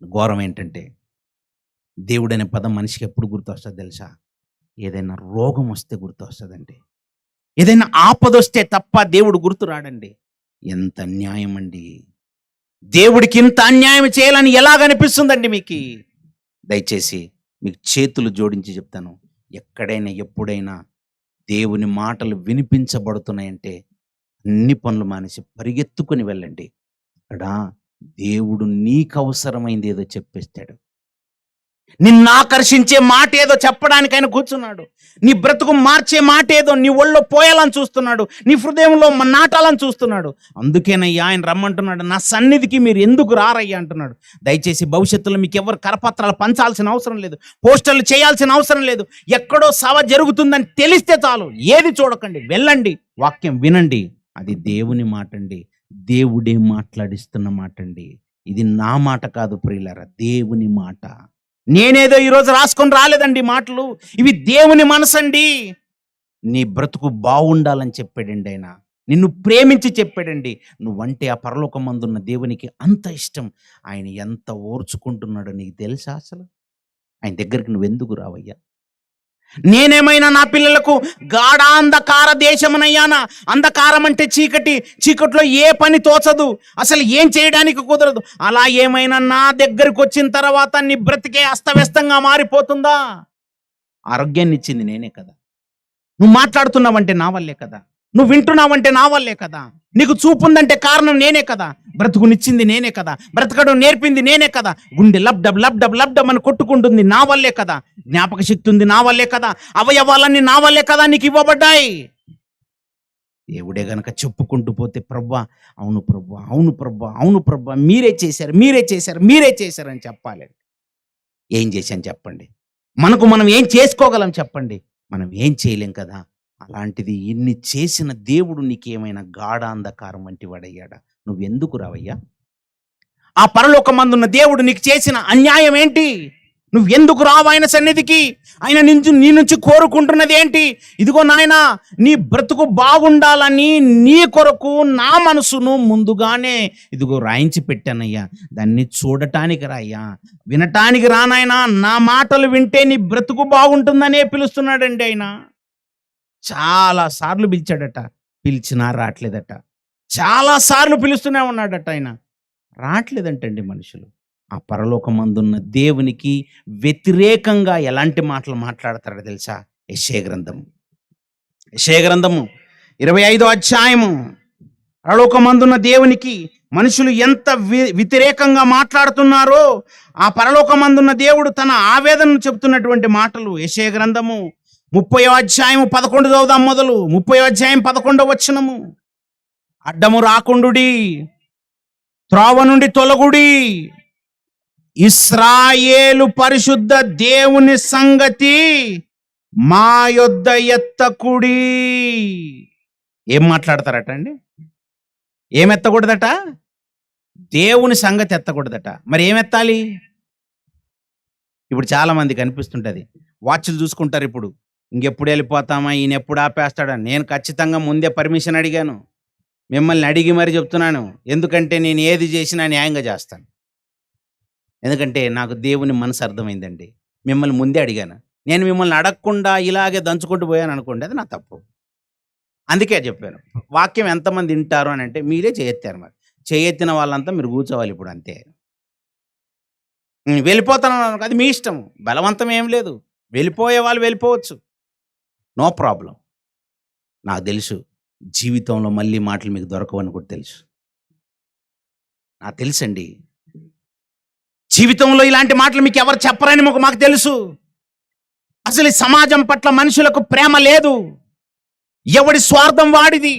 ఘోరం ఏంటంటే, దేవుడు అనే పదం మనిషికి ఎప్పుడు గుర్తు వస్తుంది తెలుసా? ఏదైనా రోగం వస్తే గుర్తు వస్తుందండి. ఏదైనా ఆపదొస్తే తప్ప దేవుడు గుర్తు రాడండి. ఎంత అన్యాయం అండి! దేవుడికి ఇంత అన్యాయం చేయాలని ఎలాగనిపిస్తుందండి మీకు? దయచేసి మీకు చేతులు జోడించి చెప్తాను, ఎక్కడైనా ఎప్పుడైనా దేవుని మాటలు వినిపించబడుతున్నాయంటే అన్ని పనులు మానేసి పరిగెత్తుకొని వెళ్ళండి. అక్కడ దేవుడు నీకు అవసరమైంది ఏదో చెప్పేస్తాడు. నిన్ను ఆకర్షించే మాట ఏదో చెప్పడానికి ఆయన కూర్చున్నాడు. నీ బ్రతుకు మార్చే మాట ఏదో నీ ఒళ్ళో పోయాలని చూస్తున్నాడు. నీ హృదయంలో నాటాలని చూస్తున్నాడు. అందుకేనయ్యా ఆయన రమ్మంటున్నాడు. నా సన్నిధికి మీరు ఎందుకు రారయ్యా అంటున్నాడు. దయచేసి భవిష్యత్తులో మీకు ఎవరు కరపత్రాలు పంచాల్సిన అవసరం లేదు, పోస్టర్లు చేయాల్సిన అవసరం లేదు. ఎక్కడో సభ జరుగుతుందని తెలిస్తే చాలు, ఏది చూడకండి, వెళ్ళండి, వాక్యం వినండి. అది దేవుని మాట అండి. దేవుడే మాట్లాడిస్తున్న మాట అండి. ఇది నా మాట కాదు ప్రియులారా, దేవుని మాట. నేనేదో ఈరోజు రాసుకొని రాలేదండి మాటలు, ఇవి దేవుని మనసండి. నీ బ్రతుకు బాగుండాలని చెప్పాడండి ఆయన. నిన్ను ప్రేమించి చెప్పాడండి. నువ్వంటే ఆ పరలోకమందున్న దేవునికి అంత ఇష్టం. ఆయన ఎంత ఓర్చుకుంటున్నాడో నీకు తెలుసా? అసలు ఆయన దగ్గరికి నువ్వెందుకు రావయ్యా? నేనేమైనా నా పిల్లలకు గాఢాంధకార దేశమునయ్యానా? అంధకారం అంటే చీకటి, చీకట్లో ఏ పని తోచదు, అసలు ఏం చేయడానికి కుదరదు. అలా ఏమైనా నా దగ్గరికి వచ్చిన తర్వాత నీ బ్రతికే అస్తవ్యస్తంగా మారిపోతుందా? ఆరోగ్యాన్ని ఇచ్చింది నేనే కదా. నువ్వు మాట్లాడుతున్నావంటే నా వల్లే కదా. నువ్వు వింటున్నావంటే నా వల్లే కదా. నీకు చూపుందంటే కారణం నేనే కదా. బ్రతుకునిచ్చింది నేనే కదా. బ్రతకడం నేర్పింది నేనే కదా. గుండె లబ్డబ్ లబ్డబ్ లబ్డబ్ అని కొట్టుకుంటుంది నా వల్లే కదా. జ్ఞాపక శక్తి ఉంది నా వల్లే కదా. అవయవాలన్నీ నా వల్లే కదా నీకు ఇవ్వబడ్డాయి. దేవుడే గనక చెప్పుకుంటూ పోతే, ప్రభువా అవును ప్రభువా, అవును ప్రభువా, అవును ప్రభువా, మీరే చేశారు, మీరే చేశారు, మీరే చేశారు అని చెప్పాలి. ఏం చేశాను చెప్పండి? మనం ఏం చేసుకోగలం చెప్పండి? మనం ఏం చేయలేం కదా. అలాంటిది ఇన్ని చేసిన దేవుడు నీకేమైనా గాఢాంధకారం వంటి వాడయ్యాడా? నువ్వెందుకు రావయ్యా? ఆ పరలోకమందున్న దేవుడు నీకు చేసిన అన్యాయం ఏంటి? నువ్వెందుకు రావు ఆయన సన్నిధికి? ఆయన నీ నుంచి కోరుకుంటున్నది ఏంటి? ఇదిగో నాయనా, నీ బ్రతుకు బాగుండాలని నీ కొరకు నా మనసును ముందుగానే ఇదిగో రాయించి పెట్టానయ్యా. దాన్ని చూడటానికి రాయ్యా, వినటానికి రానాయనా. నా మాటలు వింటే నీ బ్రతుకు బాగుంటుందనే పిలుస్తున్నాడండి ఆయన. చాలా సార్లు పిలిచాడట, పిలిచినా రావట్లేదట. చాలా సార్లు పిలుస్తూనే ఉన్నాడట ఆయన, రావట్లేదంటండి మనుషులు. ఆ పరలోకమందున్న దేవునికి వ్యతిరేకంగా ఎలాంటి మాటలు మాట్లాడతారో తెలుసా? యెషయా గ్రంథము 25వ అధ్యాయము. పరలోకమందున్న దేవునికి మనుషులు ఎంత వ్యతిరేకంగా మాట్లాడుతున్నారో ఆ పరలోకమందున్న దేవుడు తన ఆవేదనను చెబుతున్నటువంటి మాటలు. యెషయా గ్రంథము 30వ అధ్యాయం 11 చదువుదాం మొదలు. 30వ అధ్యాయం 11వ వచనము. అడ్డము రాకుండుడి, త్రోవ నుండి తొలగుడి, ఇశ్రాయేలు పరిశుద్ధ దేవుని సంగతి మా యొద్ద ఎత్తకుడి. ఏం మాట్లాడతారట అండి? ఏం ఎత్తకూడదట? దేవుని సంగతి ఎత్తకూడదట. మరి ఏమెత్తాలి? ఇప్పుడు చాలా మందికి అనిపిస్తుంటది, వాచ్లు చూసుకుంటారు. ఇప్పుడు ఇంకెప్పుడు వెళ్ళిపోతామా, ఈయన ఎప్పుడు ఆపేస్తాడా? నేను ఖచ్చితంగా ముందే పర్మిషన్ అడిగాను, మిమ్మల్ని అడిగి మరి చెప్తున్నాను. ఎందుకంటే నేను ఏది చేసినా న్యాయంగా చేస్తాను. ఎందుకంటే నాకు దేవుని మనసు అర్థమైందండి. మిమ్మల్ని ముందే అడిగాను. నేను మిమ్మల్ని అడగకుండా ఇలాగే దంచుకుంటూ పోయాను అనుకోండి, అది నా తప్పు. అందుకే చెప్పాను, వాక్యం ఎంతమంది వింటారు అని అంటే మీరే చేయెత్తారు. మరి చేయెత్తిన వాళ్ళంతా మీరు కూర్చోవాలి ఇప్పుడు అంతే. వెళ్ళిపోతాను అది మీ ఇష్టం, బలవంతం ఏం లేదు. వెళ్ళిపోయే వాళ్ళు వెళ్ళిపోవచ్చు, నో ప్రాబ్లం. నాకు తెలుసు జీవితంలో మళ్ళీ మాటలు మీకు దొరకవని కూడా తెలుసు. నాకు తెలుసండి, జీవితంలో ఇలాంటి మాటలు మీకు ఎవరు చెప్పరని మాకు తెలుసు. అసలు ఈ సమాజం పట్ల మనుషులకు ప్రేమ లేదు. ఎవడి స్వార్థం వాడిది,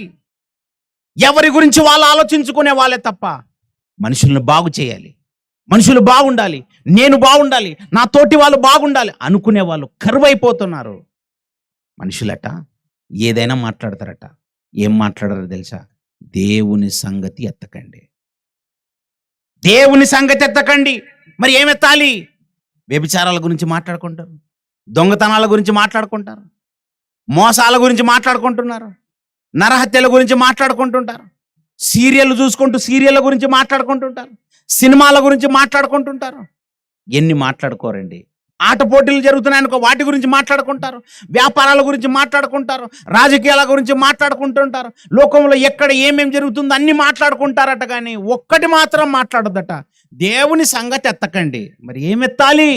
ఎవరి గురించి వాళ్ళు ఆలోచించుకునే వాళ్ళే తప్ప మనుషులను బాగు చేయాలి, మనుషులు బాగుండాలి, నేను బాగుండాలి, నా తోటి వాళ్ళు బాగుండాలి అనుకునే వాళ్ళు కరువైపోతున్నారు. మనుషులట ఏదైనా మాట్లాడతారట. ఏం మాట్లాడారో తెలుసా? దేవుని సంగతి ఎత్తకండి, దేవుని సంగతి ఎత్తకండి. మరి ఏమెత్తాలి? వ్యభిచారాల గురించి మాట్లాడుకుంటారు, దొంగతనాల గురించి మాట్లాడుకుంటారు, మోసాల గురించి మాట్లాడుకుంటున్నారు, నరహత్యల గురించి మాట్లాడుకుంటుంటారు, సీరియల్ చూసుకుంటూ సీరియళ్ళ గురించి మాట్లాడుకుంటుంటారు, సినిమాల గురించి మాట్లాడుకుంటుంటారు. ఎన్ని మాట్లాడుకోరండి? ఆట పోటీలు జరుగుతున్నాయనుకో వాటి గురించి మాట్లాడుకుంటారు, వ్యాపారాల గురించి మాట్లాడుకుంటారు, రాజకీయాల గురించి మాట్లాడుకుంటుంటారు, లోకంలో ఎక్కడ ఏమేం జరుగుతుందో అన్ని మాట్లాడుకుంటారట. కానీ ఒక్కటి మాత్రం మాట్లాడదట, దేవుని సంగతి ఎత్తకండి. మరి ఏమెత్తాలి?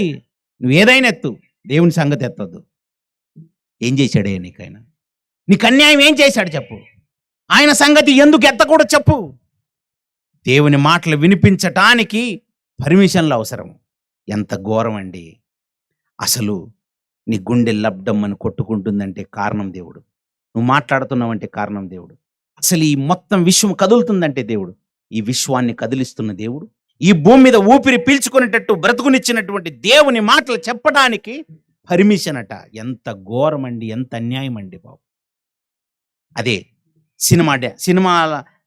నువ్వు ఏదైనా ఎత్తు, దేవుని సంగతి ఎత్తద్దు. ఏం చేశాడే నీకైనా? నీకు అన్యాయం ఏం చేశాడు చెప్పు, ఆయన సంగతి ఎందుకు ఎత్తకూడదు చెప్పు. దేవుని మాటలు వినిపించటానికి పర్మిషన్లు అవసరం. ఎంత ఘోరం అండి! అసలు నీ గుండె లబ్డమ్మని కొట్టుకుంటుందంటే కారణం దేవుడు, నువ్వు మాట్లాడుతున్నావంటే కారణం దేవుడు. అసలు ఈ మొత్తం విశ్వం కదులుతుందంటే దేవుడు, ఈ విశ్వాన్ని కదిలిస్తున్న దేవుడు, ఈ భూమి మీద ఊపిరి పీల్చుకునేటట్టు బ్రతుకునిచ్చినటువంటి దేవుని మాటలు చెప్పడానికి పర్మిషన్ అట. ఎంత ఘోరం అండి, ఎంత అన్యాయం అండి బాబు. అదే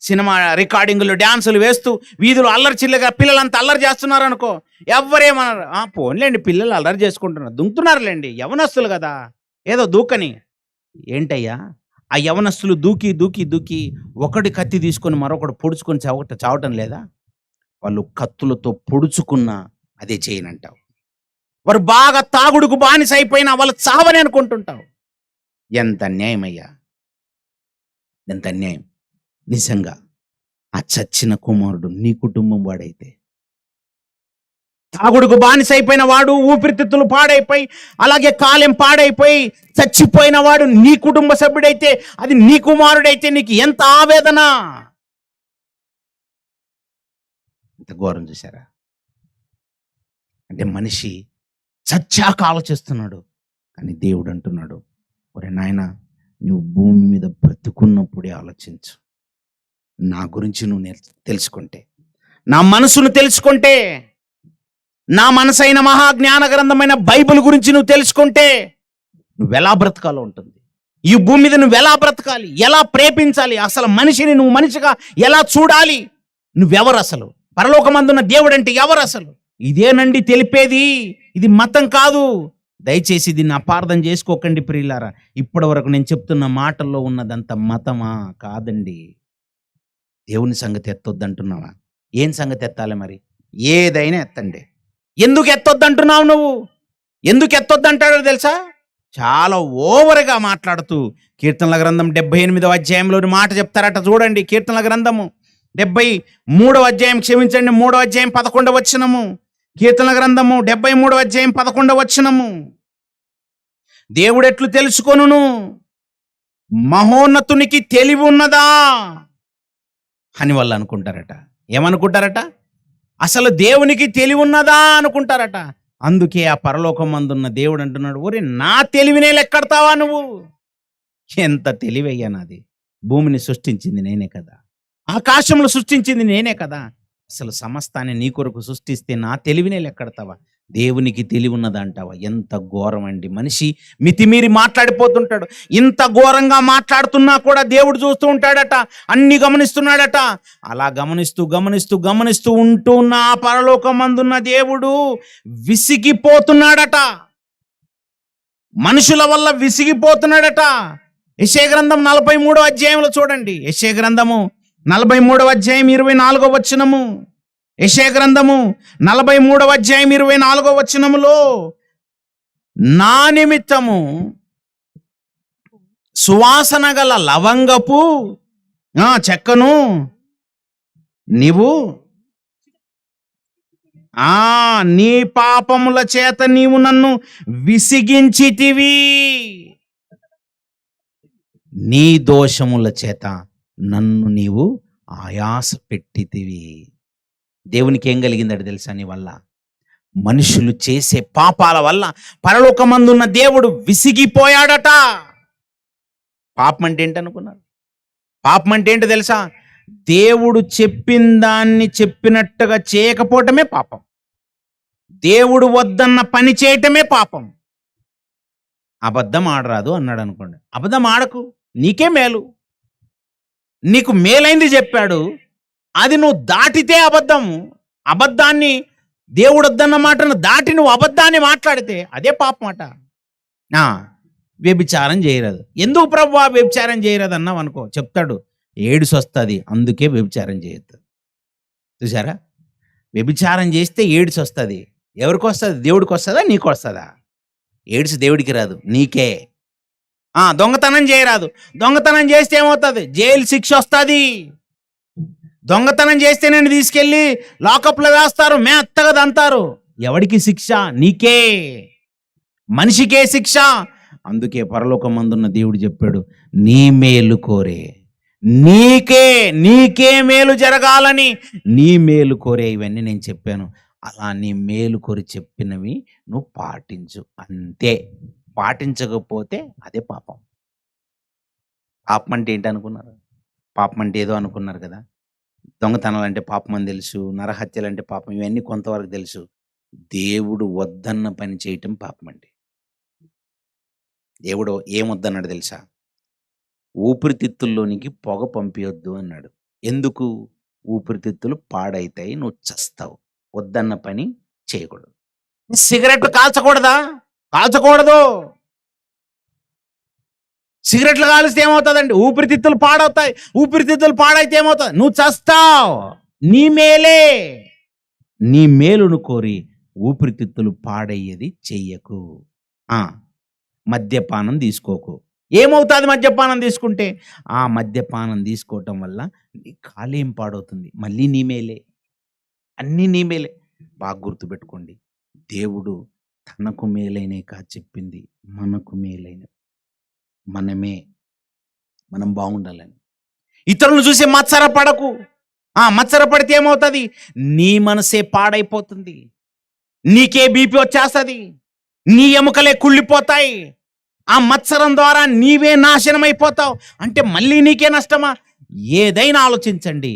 సినిమా రికార్డింగ్లు డ్యాన్సులు వేస్తూ వీధులు అల్లరి చిల్లగా పిల్లలంతా అల్లరి చేస్తున్నారు అనుకో, ఎవరేమన్నారు? పోన్లేండి, పిల్లలు అల్లరి చేసుకుంటున్నారు, దుంకుతున్నారులేండి, యవనస్తులు కదా ఏదో దూకని. ఏంటయ్యా ఆ యవనస్తులు దూకి దూకి దూకి ఒకటి కత్తి తీసుకొని మరొకటి పొడుచుకొని చావటం లేదా? వాళ్ళు కత్తులతో పొడుచుకున్నా అదే చేయనంటావు. వారు బాగా తాగుడుకు బానిస అయిపోయినా వాళ్ళు చావని అనుకుంటుంటావు. ఎంత అన్యాయం అయ్యా, ఎంత అన్యాయం! నిజంగా ఆ చచ్చిన కుమారుడు నీ కుటుంబం వాడైతే, తాగుడుకు బానిస అయిపోయిన వాడు, ఊపిరితిత్తులు పాడైపోయి అలాగే కాలెం పాడైపోయి చచ్చిపోయిన వాడు నీ కుటుంబ సభ్యుడైతే, అది నీ కుమారుడైతే నీకు ఎంత ఆవేదన! ఎంత ఘోరం చూసారా? అంటే మనిషి చచ్చాక ఆలోచిస్తున్నాడు, కానీ దేవుడు అంటున్నాడు, ఒరే నాయనా, నువ్వు భూమి మీద బ్రతుకున్నప్పుడే ఆలోచించు. నా గురించి నువ్వు తెలుసుకుంటే, నా మనసును తెలుసుకుంటే, నా మనసైన మహాజ్ఞాన గ్రంథమైన బైబిల్ గురించి నువ్వు తెలుసుకుంటే నువ్వెలా బ్రతకాలో ఉంటుంది. ఈ భూమి మీద నువ్వు ఎలా బ్రతకాలి, ఎలా ప్రేమించాలి, అసలు మనిషిని నువ్వు మనిషిగా ఎలా చూడాలి, నువ్వెవరు, అసలు పరలోకమందున్న దేవుడు అంటే ఎవరు అసలు? ఇదేనండి తెలిపేది, ఇది మతం కాదు. దయచేసి దీన్ని అపార్థం చేసుకోకండి ప్రియులారా. ఇప్పటి వరకు నేను చెప్తున్న మాటల్లో ఉన్నదంతా మతమా? కాదండి. దేవుని సంగతి ఎత్తొద్దంటున్నావా? ఏం సంగతి ఎత్తాలి మరి? ఏదైనా ఎత్తండి. ఎందుకు ఎత్తొద్దంటున్నావు నువ్వు? ఎందుకు ఎత్తొద్దంటాడో తెలుసా? చాలా ఓవర్గా మాట్లాడుతూ కీర్తనల గ్రంథం 78వ అధ్యాయంలోని మాట చెప్తారట. చూడండి, కీర్తనల గ్రంథము 73వ అధ్యాయం, క్షమించండి 3వ అధ్యాయం 11వ వచనము. కీర్తనల గ్రంథము 73వ అధ్యాయం 11వ వచనము. దేవుడెట్లు తెలుసుకొనును? మహోన్నతునికి తెలివి ఉన్నదా అని వాళ్ళు అనుకుంటారట. ఏమనుకుంటారట? అసలు దేవునికి తెలివి ఉన్నదా అనుకుంటారట. అందుకే ఆ పరలోకం మందున్న దేవుడు అంటున్నాడు, ఒరే నా తెలివినే లెక్కడతావా నువ్వు? ఎంత తెలివయ్యా నాది! భూమిని సృష్టించింది నేనే కదా, ఆకాశంలో సృష్టించింది నేనే కదా, అసలు సమస్తాన్ని నీ కొరకు సృష్టిస్తే నా తెలివినే లెక్కడతావా? దేవునికి తెలివి ఉన్నదా అంటావా? ఎంత ఘోరం అండి! మనిషి మితిమీరి మాట్లాడిపోతుంటాడు. ఇంత ఘోరంగా మాట్లాడుతున్నా కూడా దేవుడు చూస్తూ ఉంటాడట, అన్ని గమనిస్తున్నాడట. అలా గమనిస్తూ గమనిస్తూ గమనిస్తూ ఉంటున్న ఆ పరలోకమందున్న దేవుడు విసిగిపోతున్నాడట, మనుషుల వల్ల విసిగిపోతున్నాడట. యెషయా గ్రంథం 43వ అధ్యాయంలో చూడండి, యెషయా గ్రంథము 43వ అధ్యాయం 24వ వచనము. యెషయా గ్రంథము 43వ అధ్యాయం 24వ వచనములో, నా నిమిత్తము సువాసన గల లవంగపు చెక్కను నీవు నీ పాపముల చేత నీవు నన్ను విసిగించితివి, నీ దోషముల చేత నన్ను నీవు ఆయాస పెట్టితివి. దేవునికి ఏం కలిగిందట తెలుసా? నీ వల్ల, మనుషులు చేసే పాపాల వల్ల పరలోకమందున్న దేవుడు విసిగిపోయాడట. పాపం అంటే ఏంటనుకున్నారు? పాపం అంటే ఏంటో తెలుసా? దేవుడు చెప్పిన దాన్ని చెప్పినట్టుగా చేయకపోవటమే పాపం. దేవుడు వద్దన్న పని చేయటమే పాపం. అబద్ధం ఆడరాదు అన్నాడు అనుకోండి, అబద్ధం ఆడకు, నీకే మేలు. నీకు మేలైంది చెప్పాడు, అది నువ్వు దాటితే అబద్ధము. అబద్ధాన్ని, దేవుడు వద్దన్న మాటను దాటి నువ్వు అబద్ధాన్ని మాట్లాడితే అదే పాపం అట. వ్యభిచారం చేయరాదు. ఎందుకు ప్రభువా వ్యభిచారం చేయరాదు అన్నావు అనుకో, చెప్తాడు ఏడుసు వస్తుంది, అందుకే వ్యభిచారం చేయొద్దు. చూసారా? వ్యభిచారం చేస్తే ఏడుసు వస్తుంది. ఎవరికి వస్తుంది? దేవుడికి వస్తుందా, నీకు వస్తుందా? ఏడుసు దేవుడికి రాదు, నీకే. దొంగతనం చేయరాదు. దొంగతనం చేస్తే ఏమవుతుంది? జైలు శిక్ష వస్తుంది. దొంగతనం చేస్తే నేను తీసుకెళ్ళి లాకప్లో వేస్తారు, మెత్తగా దంతారు. ఎవడికి శిక్ష? నీకే, మనిషికే శిక్ష. అందుకే పరలోకమందున్న దేవుడు చెప్పాడు, నీ మేలు కోరే, నీకే మేలు జరగాలని నీ మేలు కోరే ఇవన్నీ నేను చెప్పాను. అలా నీ మేలు కోరి చెప్పినవి నువ్వు పాటించు, అంతే. పాటించకపోతే అదే పాపం. పాపం అంటే ఏంటి అనుకున్నారు? పాపం అంటే ఏదో అనుకున్నారు కదా. దొంగతనాలు అంటే పాపం అని తెలుసు, నరహత్యలు అంటే పాపం, ఇవన్నీ కొంతవరకు తెలుసు. దేవుడు వద్దన్న పని చేయటం పాపం అండి. దేవుడు ఏమొద్దన్నాడు తెలుసా? ఊపిరితిత్తుల్లోనికి పొగ పంపించొద్దు అన్నాడు. ఎందుకు? ఊపిరితిత్తులు పాడైతాయి, నువ్వు చస్తావు. వద్దన్న పని చేయకూడదు. సిగరెట్లు కాల్చకూడదా? కాల్చకూడదు. సిగరెట్లు కాలిస్తే ఏమవుతుందండి? ఊపిరితిత్తులు పాడవుతాయి. ఊపిరితిత్తులు పాడైతే ఏమవుతుంది? నువ్వు చస్తావు. నీ మేలే, నీ మేలును కోరి ఊపిరితిత్తులు పాడయ్యేది చెయ్యకు. మద్యపానం తీసుకోకు. ఏమవుతుంది మద్యపానం తీసుకుంటే? ఆ మద్యపానం తీసుకోవటం వల్ల నీ కాలేం పాడవుతుంది, మళ్ళీ నీ మేలే, అన్నీ నీ మేలే. బాగా గుర్తుపెట్టుకోండి, దేవుడు తనకు మేలైనే కాదు చెప్పింది, మనకు మేలైన, మనం బాగుండాలని. ఇతరులను చూసి మత్సరపడకు. మత్సరపడితే ఏమవుతుంది? నీ మనసే పాడైపోతుంది, నీకే బీపీ వచ్చేస్తుంది, నీ ఎముకలే కుళ్ళిపోతాయి. ఆ మత్సరం ద్వారా నీవే నాశనమైపోతావు. అంటే మళ్ళీ నీకే నష్టమా? ఏదైనా ఆలోచించండి.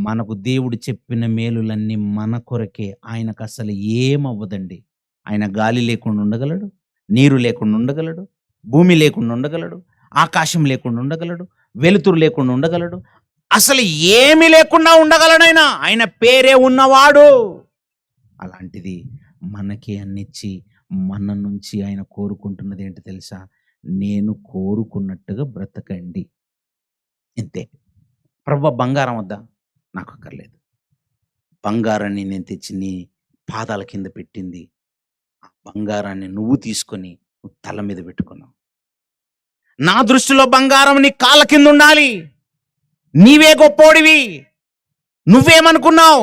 మనకు దేవుడు చెప్పిన మేలులన్నీ మన కొరకే. ఆయనకు అసలు ఏమవ్వదండి. ఆయన గాలి లేకుండా ఉండగలడు, నీరు లేకుండా ఉండగలడు, భూమి లేకుండా ఉండగలడు, ఆకాశం లేకుండా ఉండగలడు, వెలుతురు లేకుండా ఉండగలడు, అసలు ఏమి లేకుండా ఉండగలడైనా. ఆయన పేరే ఉన్నవాడు. అలాంటిది మనకి అన్నిచ్చి మన నుంచి ఆయన కోరుకుంటున్నది ఏంటి తెలుసా? నేను కోరుకున్నట్టుగా బ్రతకండి, ఇంతే. ప్రభు బంగారం వద్దా? నాకు అక్కర్లేదు. బంగారాన్ని నేను తెచ్చి నీ పాదాల కింద పెట్టింది, ఆ బంగారాన్ని నువ్వు తీసుకొని నువ్వు తల మీద పెట్టుకున్నావు. నా దృష్టిలో బంగారం నీ కాళ్ళ కింద ఉండాలి. నీవే గొప్పోడివి. నువ్వేమనుకున్నావు?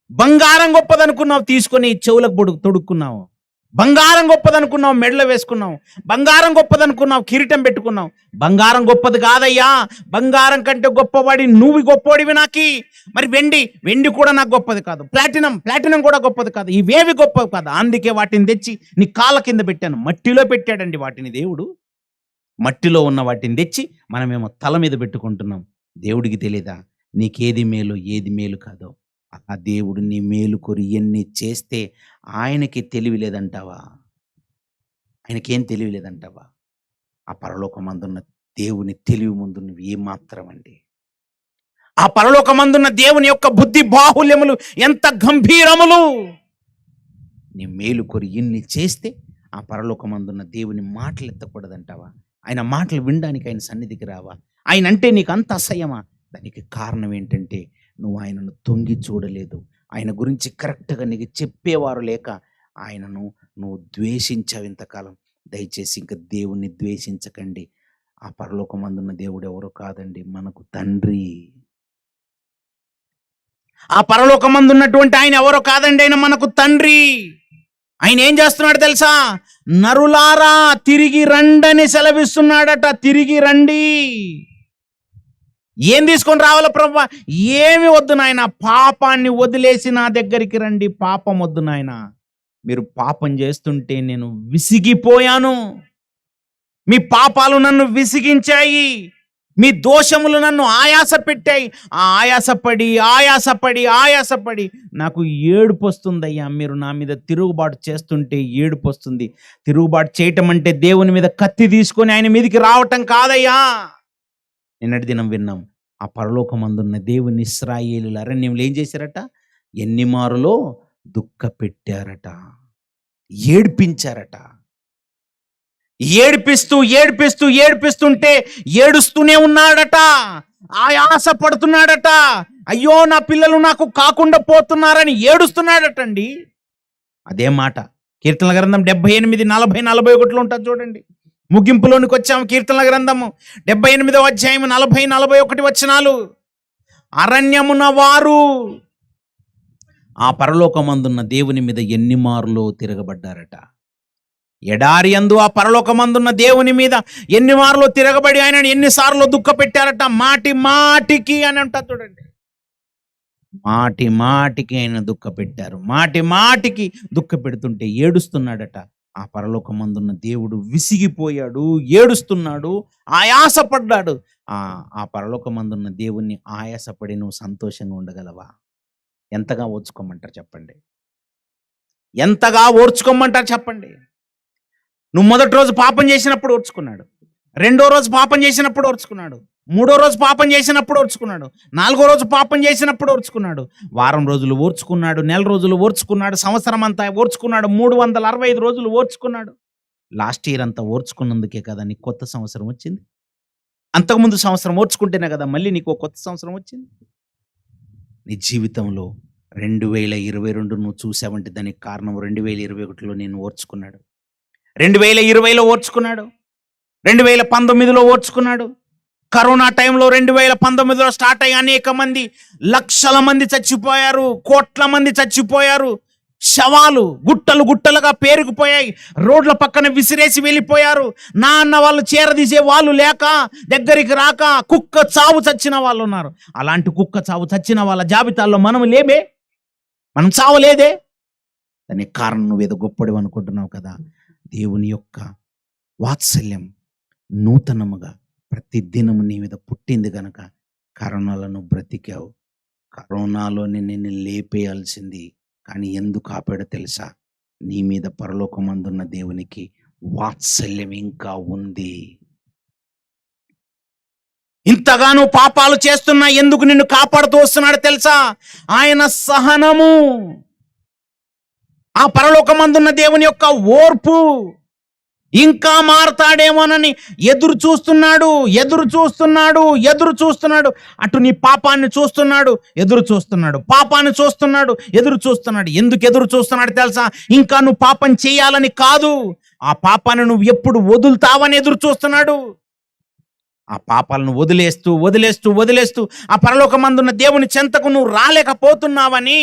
బంగారం గొప్పదనుకున్నావు, తీసుకొని చెవులకు తొడుక్కున్నావు. బంగారం గొప్పదనుకున్నావు, మెడలో వేసుకున్నావు. బంగారం గొప్పదనుకున్నావు, కిరీటం పెట్టుకున్నావు. బంగారం గొప్పది కాదయ్యా. బంగారం కంటే గొప్పవాడి నువ్వు గొప్పోడివి నాకి. మరి వెండి కూడా నాకు గొప్పది కాదు. ప్లాటినం కూడా గొప్పది కాదు. ఇవేవి గొప్పవి కాదు. అందుకే వాటిని తెచ్చి నీ కాళ్ళ కింద పెట్టాను. మట్టిలో పెట్టాడండి వాటిని దేవుడు. మట్టిలో ఉన్న వాటిని తెచ్చి మనమేమో తల మీద పెట్టుకుంటున్నాం. దేవుడికి తెలీదా నీకేది మేలు ఏది మేలు కాదో? ఆ దేవుడు నీ మేలు కోరి ఎన్ని చేస్తే ఆయనకి తెలివి లేదంటావా? ఆయనకేం తెలివి లేదంటావా? ఆ పరలోకమందున్న దేవుని తెలివి ముందు నువ్వు ఏమాత్రం అండి. ఆ పరలోకమందున్న దేవుని యొక్క బుద్ధి బాహుల్యములు ఎంత గంభీరములు. నీ మేలు కోరి ఎన్ని చేస్తే ఆ పరలోకమందున్న దేవుని మాటలు ఎత్తకూడదంటావా? ఆయన మాటలు వినడానికి ఆయన సన్నిధికి రావా? ఆయన అంటే నీకు అంత అసహ్యమా? దానికి కారణం ఏంటంటే నువ్వు ఆయనను తొంగి చూడలేదు. ఆయన గురించి కరెక్ట్గా నీకు చెప్పేవారు లేక ఆయనను నువ్వు ద్వేషించావు ఇంతకాలం. దయచేసి ఇంకా దేవుణ్ణి ద్వేషించకండి. ఆ పరలోకమందున్న దేవుడు ఎవరో కాదండి, మనకు తండ్రి. ఆ పరలోకమందున్నటువంటి ఆయన ఎవరో కాదండి, ఆయన మనకు తండ్రి. ఆయన ఏం చేస్తున్నాడు తెలుసా? నరులారా తిరిగి రండని సెలవిస్తున్నాడట. తిరిగి రండి. ఏం తీసుకొని రావాల ప్రభువా? ఏమి వద్దు నాయన, పాపాన్ని వదిలేసి నా దగ్గరికి రండి. పాపం వద్దు నాయన. మీరు పాపం చేస్తుంటే నేను విసిగిపోయాను. మీ పాపాలు నన్ను విసిగించాయి, మీ దోషములు నన్ను ఆయాస పెట్టాయి. ఆ ఆయాసపడి నాకు ఏడుపు వస్తుందయ్యా. మీరు నా మీద తిరుగుబాటు చేస్తుంటే ఏడుపు వస్తుంది. తిరుగుబాటు చేయటం అంటే దేవుని మీద కత్తి తీసుకొని ఆయన మీదకి రావటం కాదయ్యా. నిన్నటి దినం విన్నాం, ఆ పరలోకమందున్న దేవుని ఇశ్రాయేలీయులు అరణ్యంలో ఏం చేశారట? ఎన్ని మారులో దుఃఖ పెట్టారట, ఏడ్పించారట. ఏడిపిస్తుంటే ఏడుస్తూనే ఉన్నాడట, ఆయాస పడుతున్నాడట. అయ్యో నా పిల్లలు నాకు కాకుండా పోతున్నారని ఏడుస్తున్నాడటండి. అదే మాట కీర్తనల గ్రంథం 78, 40, 41 ఉంటుంది చూడండి. ముగింపులోనికి వచ్చాము. కీర్తనల గ్రంథము 78వ అధ్యాయం 40, 41 వచనాలు. అరణ్యమున వారు ఆ పరలోకమందున్న దేవుని మీద ఎన్ని మారులో తిరగబడ్డారట. ఎడారి యందు ఆ పరలోకమందున్న దేవుని మీద ఎన్ని మారులో తిరగబడి ఆయన ఎన్నిసార్లు దుఃఖ పెట్టారట. మాటికి అని అంటారు చూడండి. మాటికి ఆయన దుఃఖ పెట్టారు. మాటికి దుఃఖ పెడుతుంటే ఏడుస్తున్నాడట. ఆ పరలోకమందున్న దేవుడు విసిగిపోయాడు, ఏడుస్తున్నాడు, ఆయాసపడ్డాడు. ఆ పరలోకమందున్న దేవుణ్ణి ఆయాసపడి నువ్వు సంతోషంగా ఉండగలవా? ఎంతగా ఓర్చుకోమంటారు చెప్పండి? ఎంతగా ఓర్చుకోమంటారు చెప్పండి? నువ్వు మొదటి రోజు పాపం చేసినప్పుడు ఓర్చుకున్నాడు, రెండో రోజు పాపం చేసినప్పుడు ఓర్చుకున్నాడు, మూడో రోజు పాపం చేసినప్పుడు ఓర్చుకున్నాడు, నాలుగో రోజు పాపం చేసినప్పుడు ఓర్చుకున్నాడు, వారం రోజులు ఓర్చుకున్నాడు, నెల రోజులు ఓర్చుకున్నాడు, సంవత్సరం అంతా ఓర్చుకున్నాడు, 365 రోజులు ఓర్చుకున్నాడు. లాస్ట్ ఇయర్ అంతా ఓర్చుకున్నందుకే కదా నీకు కొత్త సంవత్సరం వచ్చింది. అంతకుముందు సంవత్సరం ఓర్చుకుంటేనే కదా మళ్ళీ నీకు కొత్త సంవత్సరం వచ్చింది. నీ జీవితంలో 2022 నువ్వు చూసావంటే దానికి కారణం 2021లో నేను ఓర్చుకున్నాడు, 2020లో ఓర్చుకున్నాడు, 2019లో ఓర్చుకున్నాడు. కరోనా టైంలో 2019లో స్టార్ట్ అయ్యి అనేక మంది, లక్షల మంది చచ్చిపోయారు, కోట్ల మంది చచ్చిపోయారు. శవాలు గుట్టలుగా పేరుకుపోయాయి, రోడ్ల పక్కన విసిరేసి వెళ్ళిపోయారు. నా అన్న వాళ్ళు చేరదీసే వాళ్ళు లేక, దగ్గరికి రాక కుక్క చావు చచ్చిన వాళ్ళు ఉన్నారు. అలాంటి కుక్క చావు చచ్చిన వాళ్ళ జాబితాల్లో మనం లేమే, మనం చావలేదే. దానికి కారణం నువ్వేదో గొప్పడు అనుకుంటున్నావు కదా. దేవుని యొక్క వాత్సల్యం నూతనముగా ప్రతి దినము నీ మీద పుట్టింది గనక కరోనాలో నువ్వు బ్రతికావు. కరోనాలోనే నిన్ను లేపేయాల్సింది, కానీ ఎందుకు ఆపాడో తెలుసా? నీ మీద పరలోకమందున్న దేవునికి వాత్సల్యం ఇంకా ఉంది. ఇంతగానో పాపాలు చేస్తున్నా ఎందుకు నిన్ను కాపాడుతూ వస్తున్నాడు తెలుసా? ఆయన సహనము, ఆ పరలోకమందున్న దేవుని యొక్క ఓర్పు. ఇంకా మారతాడేమోనని ఎదురు చూస్తున్నాడు. అటు నీ పాపాన్ని చూస్తున్నాడు, ఎదురు చూస్తున్నాడు, పాపాన్ని చూస్తున్నాడు, ఎదురు చూస్తున్నాడు. ఎందుకు ఎదురు చూస్తున్నాడు తెలుసా? ఇంకా నువ్వు పాపం చేయాలని కాదు, ఆ పాపాన్ని నువ్వు ఎప్పుడు వదులుతావని ఎదురు చూస్తున్నాడు. ఆ పాపాలను వదిలేస్తూ ఆ పరలోకమందున్న దేవుని చెంతకు నువ్వు రాలేకపోతున్నావని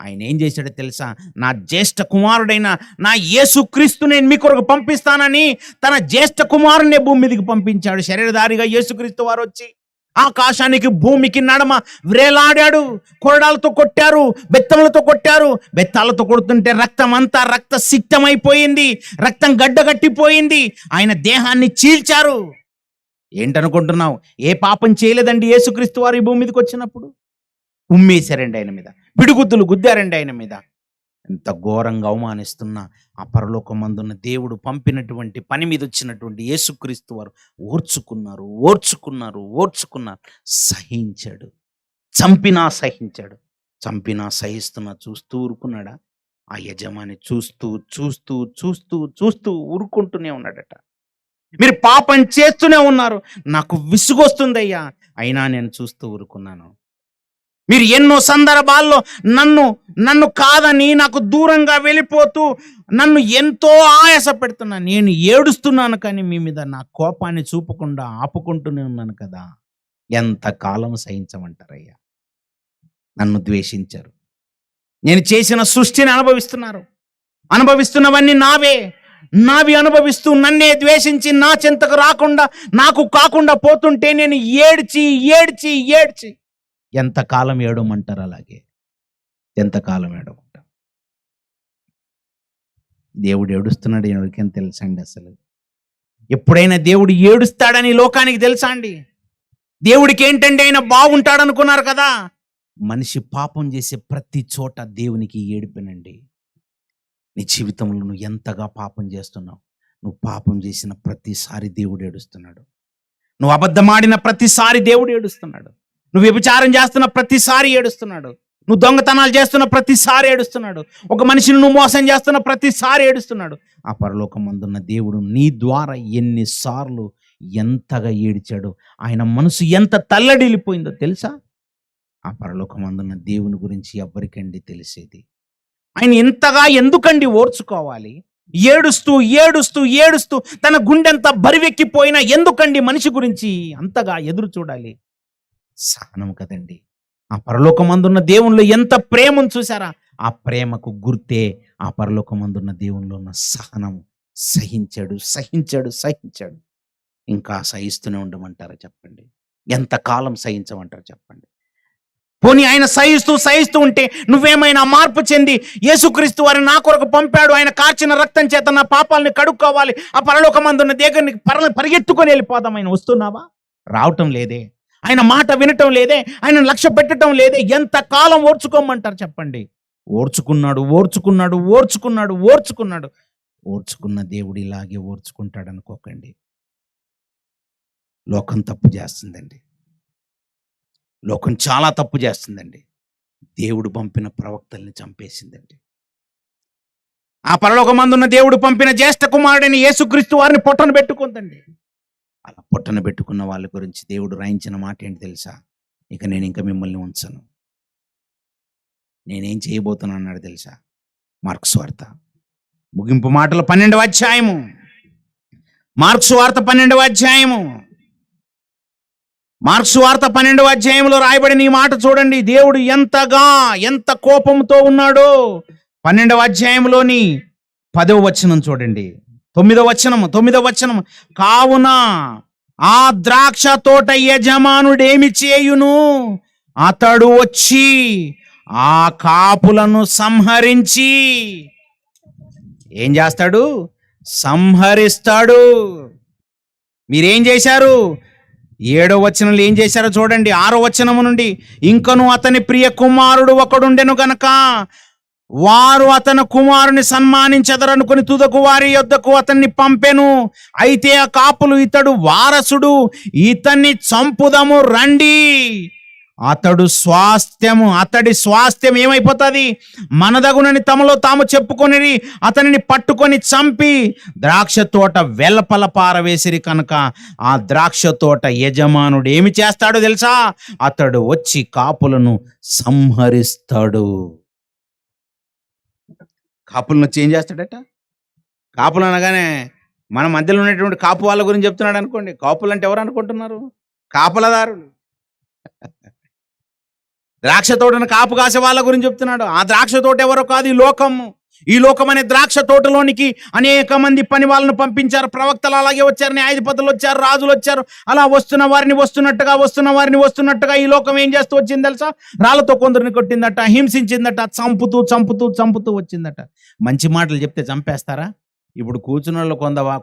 ఆయన ఏం చేశాడో తెలుసా? నా జ్యేష్ఠ కుమారుడైన నా యేసుక్రీస్తు నేను మీ కొరకు పంపిస్తానని తన జ్యేష్ఠ కుమారుని భూమి మీదకి పంపించాడు. శరీరధారిగా యేసుక్రీస్తు వారు వచ్చి ఆకాశానికి భూమికి నడమ వ్రేలాడాడు. కొరడాలతో కొట్టారు, బెత్తములతో కొట్టారు. బెత్తాలతో కొడుతుంటే రక్తం అంతా రక్త సిక్తమైపోయింది, రక్తం గడ్డగట్టిపోయింది. ఆయన దేహాన్ని చీల్చారు. ఏంటనుకుంటున్నావు? ఏ పాపం చేయలేదండి యేసుక్రీస్తు వారు ఈ భూమి మీదకి వచ్చినప్పుడు. ఉమ్మేశారండి ఆయన మీద, పిడిగుద్దులు గుద్దారండి ఆయన మీద. ఎంత ఘోరంగా అవమానిస్తున్నా ఆ పరలోకమందున్న దేవుడు పంపినటువంటి పని మీద వచ్చినటువంటి యేసుక్రీస్తు వారు ఓర్చుకున్నారు. సహించాడు. చంపినా సహిస్తున్నా చూస్తూ ఊరుకున్నాడా? ఆ యజమాని చూస్తూ ఊరుకుంటూనే ఉన్నాడట. మీరు పాపం చేస్తూనే ఉన్నారు, నాకు విసుగొస్తుందయ్యా, అయినా నేను చూస్తూ ఊరుకున్నాను. మీరు ఎన్నో సందర్భాల్లో నన్ను నన్ను కాదని నాకు దూరంగా వెళ్ళిపోతూ నన్ను ఎంతో ఆయాస పెడుతున్నా. నేను ఏడుస్తున్నాను కానీ మీ మీద నా కోపాన్ని చూపకుండా ఆపుకుంటూనే ఉన్నాను కదా. ఎంతకాలం సహించమంటారయ్యా? నన్ను ద్వేషించరు. నేను చేసిన సృష్టిని అనుభవిస్తున్నవన్నీ నావి అనుభవిస్తూ నన్నే ద్వేషించి నా చెంతకు రాకుండా నాకు కాకుండా పోతుంటే నేను ఏడ్చి ఎంతకాలం ఏడమంటారు? అలాగే ఎంతకాలం ఏడమంటారు? దేవుడు ఏడుస్తున్నాడు ఎవరికైనా తెలుసా అండి? అసలు ఎప్పుడైనా దేవుడు ఏడుస్తాడని లోకానికి తెలుసా అండి? దేవుడికి ఏంటండి, ఆయన బాగుంటాడనుకున్నారు కదా. మనిషి పాపం చేసే ప్రతి చోట దేవునికి ఏడుపేనండి. నీ జీవితంలో నువ్వు ఎంతగా పాపం చేస్తున్నావు? నువ్వు పాపం చేసిన ప్రతిసారి దేవుడు ఏడుస్తున్నాడు. నువ్వు అబద్ధమాడిన ప్రతిసారి దేవుడు ఏడుస్తున్నాడు. నువ్వు వ్యభిచారం చేస్తున్న ప్రతిసారి ఏడుస్తున్నాడు. నువ్వు దొంగతనాలు చేస్తున్న ప్రతిసారి ఏడుస్తున్నాడు. ఒక మనిషిని నువ్వు మోసం చేస్తున్న ప్రతిసారి ఏడుస్తున్నాడు. ఆ పరలోకమందున్న దేవుడు నీ ద్వారా ఎన్నిసార్లు ఎంతగా ఏడిచాడో, ఆయన మనసు ఎంత తల్లడిల్లిపోయిందో తెలుసా? ఆ పరలోకమందున్న దేవుని గురించి ఎవరికండి తెలిసేది? ఆయన ఇంతగా ఎందుకండి ఓర్చుకోవాలి? ఏడుస్తూ తన గుండెంతా బరివెక్కిపోయినా ఎందుకండి మనిషి గురించి అంతగా ఎదురు చూడాలి? సహనం కదండి. ఆ పరలోకమందున్న దేవునిలో ఎంత ప్రేమను చూసారా? ఆ ప్రేమకు గుర్తే ఆ పరలోకమందున్న దేవునిలో ఉన్న సహనం. సహించాడు. ఇంకా సహిస్తూనే ఉండమంటారా చెప్పండి? ఎంతకాలం సహించమంటారు చెప్పండి? పోనీ ఆయన సహిస్తూ ఉంటే నువ్వేమైనా మార్పు చెంది యేసుక్రీస్తు వారిని నా కొరకు పంపాడు, ఆయన కార్చిన రక్తం చేత నా పాపాలని కడుక్కోవాలి, ఆ పరలోకమందున్న దగ్గరికి పరిగెత్తుకొని వెళ్ళిపోదాం, ఆయన వస్తున్నావా? రావటం లేదే. ఆయన మాట వినటం లేదే. ఆయన లక్ష్య పెట్టడం లేదే. ఎంతకాలం ఓర్చుకోమంటారు చెప్పండి? ఓర్చుకున్న దేవుడు ఇలాగే ఓర్చుకుంటాడు అనుకోకండి. లోకం తప్పు చేస్తుందండి. లోకం చాలా తప్పు చేస్తుందండి. దేవుడు పంపిన ప్రవక్తల్ని చంపేసిందండి. ఆ పరలోకమందున్న దేవుడు పంపిన జ్యేష్ఠ కుమారుడైన యేసుక్రీస్తు వారిని పొట్టన పెట్టుకుందండి. అలా పొట్టన పెట్టుకున్న వాళ్ళ గురించి దేవుడు రాయించిన మాట ఏంటి తెలుసా? ఇక నేను ఇంకా మిమ్మల్ని ఉంచను, నేనేం చేయబోతున్నా అన్నాడు తెలుసా? మార్కు సువార్త ముగింపు మాటలు 12వ అధ్యాయము. మార్కు సువార్త 12వ అధ్యాయము. మార్కు సువార్త 12వ అధ్యాయంలో రాయబడిన ఈ మాట చూడండి. దేవుడు ఎంత కోపంతో ఉన్నాడో. 12వ అధ్యాయంలోని 10వ వచనం చూడండి. 9వ వచనం. కావున ఆ ద్రాక్ష తోట యజమానుడేమి చేయును? అతడు వచ్చి ఆ కాపులను సంహరించి ఏం చేస్తాడు? సంహరిస్తాడు. మీరేం చేశారు? 7వ వచనంలో ఏం చేశారో చూడండి. 6వ వచనము నుండి, ఇంకను అతని ప్రియ కుమారుడు ఒకడుండెను గనక వారు అతని కుమారుని సన్మానించెదరనుకుని తుదకు వారి యొద్దకు అతన్ని పంపెను. అయితే ఆ కాపులు, ఇతడు వారసుడు, ఇతన్ని చంపుదము రండి. అతడి స్వాస్థ్యం ఏమైపోతుంది? మనదగునని తమలో తాము చెప్పుకొని అతనిని పట్టుకొని చంపి ద్రాక్ష తోట వెలపల పారవేసిరి కనుక ఆ ద్రాక్ష తోట యజమానుడు ఏమి చేస్తాడో తెలుసా? అతడు వచ్చి కాపులను సంహరిస్తాడు. కాపులను వచ్చి ఏం చేస్తాడట? కాపులు అనగానే మన మధ్యలో ఉన్నటువంటి కాపు వాళ్ళ గురించి చెప్తున్నాడు అనుకోండి. కాపులు అంటే ఎవరు అనుకుంటున్నారు? కాపలదారులు. ద్రాక్ష తోటను కాపు కాసే వాళ్ళ గురించి చెప్తున్నాడు. ఆ ద్రాక్ష తోట ఎవరో కాదు, ఈ లోకం అనే ద్రాక్ష తోటలోనికి అనేక మంది పని వాళ్ళను పంపించారు. ప్రవక్తలు అలాగే వచ్చారు, న్యాయాధిపతులు వచ్చారు, రాజులు వచ్చారు. అలా వస్తున్న వారిని వస్తున్నట్టుగా ఈ లోకం ఏం చేస్తూ వచ్చింది తెలుసా? రాళ్లతో కొందరిని కొట్టిందట, హింసించిందట, చంపుతూ వచ్చిందట. మంచి మాటలు చెప్తే చంపేస్తారా? ఇప్పుడు కూర్చున్న వాళ్ళు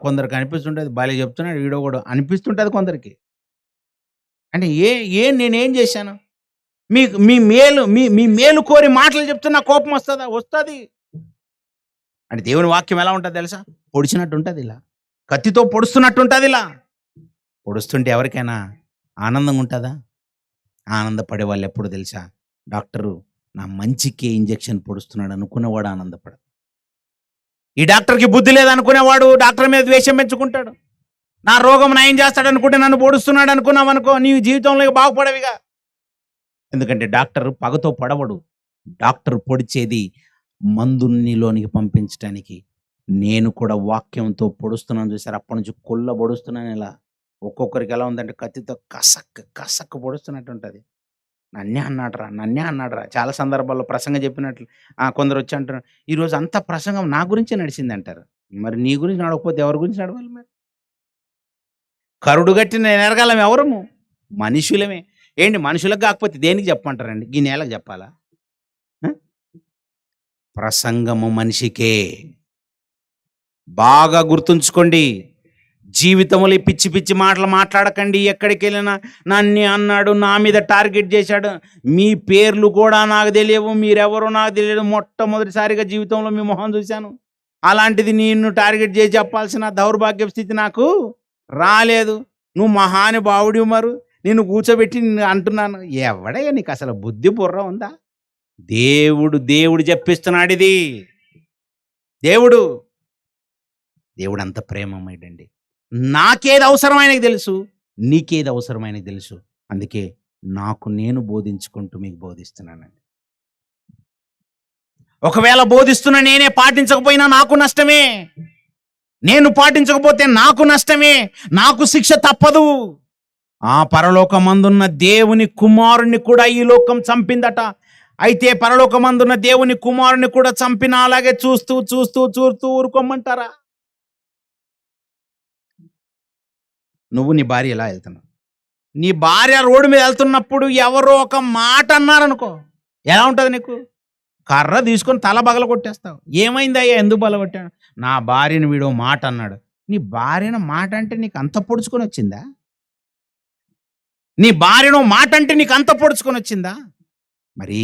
కొందరికి అనిపిస్తుంటుంది, బాలే చెప్తున్నాడు వీడో కూడా అనిపిస్తుంటుంది కొందరికి. అంటే నేనేం చేశాను? మీ మేలు కోరి మాటలు చెప్తున్నా కోపం వస్తుందా? వస్తుంది. అంటే దేవుని వాక్యం ఎలా ఉంటుంది తెలుసా? పొడిచినట్టు ఉంటుంది, ఇలా కత్తితో పొడుస్తున్నట్టు ఉంటుంది. ఇలా పొడుస్తుంటే ఎవరికైనా ఆనందంగా ఉంటుందా? ఆనందపడే వాళ్ళు ఎప్పుడు తెలుసా? డాక్టరు నా మంచికే ఇంజెక్షన్ పొడుస్తున్నాడు అనుకునేవాడు ఆనందపడదు. ఈ డాక్టర్కి బుద్ధి లేదనుకునేవాడు డాక్టర్ మీద ద్వేషం పెంచుకుంటాడు. నా రోగం నయం చేస్తాడు అనుకుంటే నన్ను పొడుస్తున్నాడు అనుకున్నావు అనుకో, నీ జీవితంలో బాగుపడవిగా. ఎందుకంటే డాక్టర్ పగతో పడవడు, డాక్టర్ పొడిచేది మందు నీలోనికి పంపించడానికి. నేను కూడా వాక్యంతో పొడుస్తున్నాను చూసారు, అప్పటి నుంచి కొల్ల పొడుస్తున్నాను ఇలా. ఒక్కొక్కరికి ఎలా ఉందంటే కత్తితో కసక్ కసక్ పొడుస్తున్నట్టు ఉంటుంది. నన్నే అన్నాడురా. చాలా సందర్భాల్లో ప్రసంగం చెప్పినట్లు కొందరు వచ్చి అంటారు, ఈరోజు అంతా ప్రసంగం నా గురించే నడిచింది అంటారు. మరి నీ గురించి నడవకపోతే ఎవరి గురించి నడవాలి? మరి కరుడు గట్టి నేను ఎరగాలం ఎవరము? మనుషులమే. ఏంటి మనుషులకు కాకపోతే దేనికి చెప్పమంటారండి? ఈ నేలకు చెప్పాలా? ప్రసంగము మనిషికే. బాగా గుర్తుంచుకోండి. జీవితంలో పిచ్చి పిచ్చి మాటలు మాట్లాడకండి. ఎక్కడికి వెళ్ళినా నన్ను అన్నాడు, నా మీద టార్గెట్ చేశాడు, మీ పేర్లు కూడా నాకు తెలియవు, మీరెవరో నాకు తెలియదు. మొట్టమొదటిసారిగా జీవితంలో మీ మొహం చూశాను. అలాంటిది నిన్ను టార్గెట్ చేసి చెప్పాల్సిన దౌర్భాగ్య స్థితి నాకు రాలేదు. నువ్వు మహానుభావుడి, మరి నిన్ను కూర్చోబెట్టి నిన్ను అంటున్నాను. ఎవడయ్యా నీకు అసలు బుద్ధి బుర్ర ఉందా? దేవుడు చెప్పిస్తున్నాడు ఇది. దేవుడు అంత ప్రేమమయ్యండి. నాకేది అవసరమైనది తెలుసు, నీకేది అవసరమైనది తెలుసు. అందుకే నాకు నేను బోధించుకుంటూ మీకు బోధిస్తున్నానండి. ఒకవేళ బోధిస్తున్నా నేనే పాటించకపోయినా నాకు నష్టమే. నేను పాటించకపోతే నాకు నష్టమే. నాకు శిక్ష తప్పదు. ఆ పరలోకమందున్న దేవుని కుమారుణ్ణి కూడా ఈ లోకం చంపిందట. అయితే పరలోకమందున్న దేవుని కుమారుని కూడా చంపిన అలాగే చూస్తూ ఊరుకోమంటారా? నువ్వు నీ భార్య ఎలా వెళ్తున్నావు? నీ భార్య రోడ్డు మీద వెళ్తున్నప్పుడు ఎవరో ఒక మాట అన్నారనుకో, ఎలా ఉంటుంది నీకు? కర్ర తీసుకొని తల బగల కొట్టేస్తావు. ఏమైందయ్యా, ఎందుకు బలగొట్టాను? నా భార్యను వీడో మాట అన్నాడు. నీ భార్యను మాట అంటే నీకు అంత పొడుచుకొని వచ్చిందా? నీ భార్యను మాట అంటే నీకు అంత పొడుచుకొని వచ్చిందా? మరి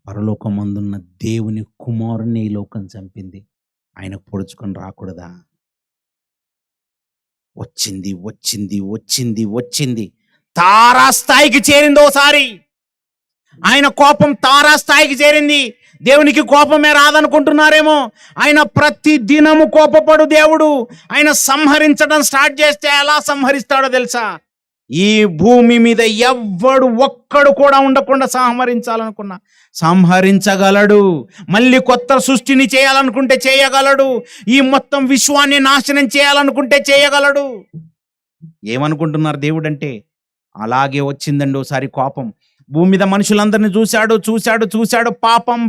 పరలోకమందున్న దేవుని కుమారుని ఈ లోకం చంపింది, ఆయనకు పొడుచుకొని రాకూడదా? వచ్చింది తారాస్థాయికి చేరింది. ఓసారి ఆయన కోపం తారాస్థాయికి చేరింది. దేవునికి కోపమే రాదనుకుంటున్నారేమో. ఆయన ప్రతి దినము కోపపడు దేవుడు. ఆయన సంహరించడం స్టార్ట్ చేస్తే ఎలా సంహరిస్తాడో తెలుసా? ఈ భూమి మీద ఒక్కడు కూడా ఉండకుండా సంహరించాలనుకున్నా సంహరించగలడు. మళ్ళీ కొత్త సృష్టిని చేయాలనుకుంటే చేయగలడు. ఈ మొత్తం విశ్వాన్ని నాశనం చేయాలనుకుంటే చేయగలడు. ఏమనుకుంటున్నారు దేవుడు అంటే? అలాగే వచ్చిందండి ఓసారి కోపం. భూమి మీద మనుషులందరినీ చూశాడు. పాపం.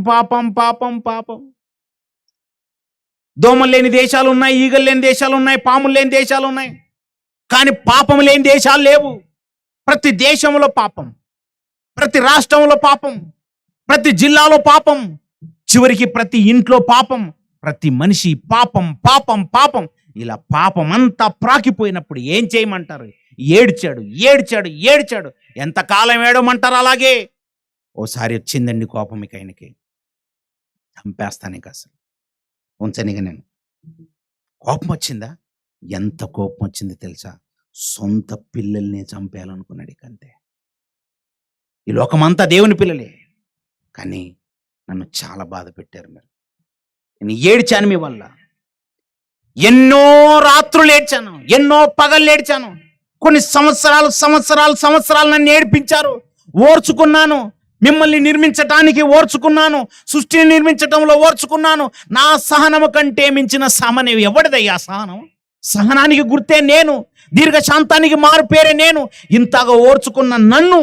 దోమలు లేని దేశాలు ఉన్నాయి, ఈగలు లేని దేశాలు ఉన్నాయి, పాములు లేని దేశాలు ఉన్నాయి. కానీ పాపం లేని దేశాలు లేవు. ప్రతి దేశంలో పాపం, ప్రతి రాష్ట్రంలో పాపం, ప్రతి జిల్లాలో పాపం, చివరికి ప్రతి ఇంట్లో పాపం, ప్రతి మనిషి పాపం. ఇలా పాపం అంతా ప్రాకిపోయినప్పుడు ఏం చేయమంటారు? ఏడ్చాడు. ఎంతకాలం ఏడమంటారు? అలాగే ఓసారి వచ్చిందండి కోపం. ఇక ఆయనకి చంపేస్తాను, ఇక అసలు ఉంచనిగా నేను. కోపం వచ్చిందా? ఎంత కోపం వచ్చింది తెలుసా? సొంత పిల్లల్ని చంపేయాలనుకున్నాడు. ఇక అంతే. ఈ లోకమంతా దేవుని పిల్లలే, కానీ నన్ను చాలా బాధ పెట్టారు మీరు. నేను ఏడ్చాను మీ వల్ల. ఎన్నో రాత్రులు ఏడ్చాను, ఎన్నో పగళ్ళు ఏడ్చాను. కొన్ని సంవత్సరాలు నన్ను ఏడ్పించారు. ఓర్చుకున్నాను. మిమ్మల్ని నిర్మించటానికి ఓర్చుకున్నాను. సృష్టిని నిర్మించటంలో ఓర్చుకున్నాను. నా సహనము కంటే మించిన సహనం ఎవడిదయ్యా? సహనానికి గుర్తే నేను. దీర్ఘశాంతానికి మారు పేరే నేను. ఇంతగా ఓర్చుకున్న నన్ను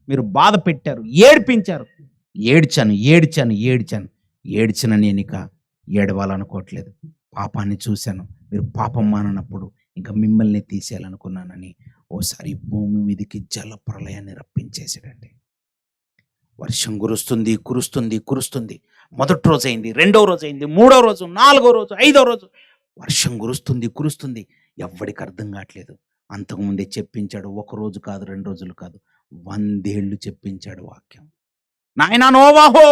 మీరు బాధ పెట్టారు, ఏడ్పించారు. ఏడ్చిన నేను ఇక ఏడవాలనుకోవట్లేదు. పాపాన్ని చూశాను. మీరు పాపం మాననప్పుడు ఇంకా మిమ్మల్ని తీసేయాలనుకున్నానని ఓసారి భూమి మీదకి జల ప్రళయాన్ని రప్పించేసాడండి. వర్షం కురుస్తుంది. మొదటి రోజు అయింది, రెండో రోజు అయింది, మూడో రోజు, నాలుగో రోజు, ఐదో రోజు వర్షం కురుస్తుంది. ఎవ్వడికి అర్థం కావట్లేదు. అంతకుముందే చెప్పించాడు. 1 రోజు కాదు, 2 రోజులు కాదు, 100 ఏళ్ళు చెప్పించాడు వాక్యం. నాయనా నోవాహో,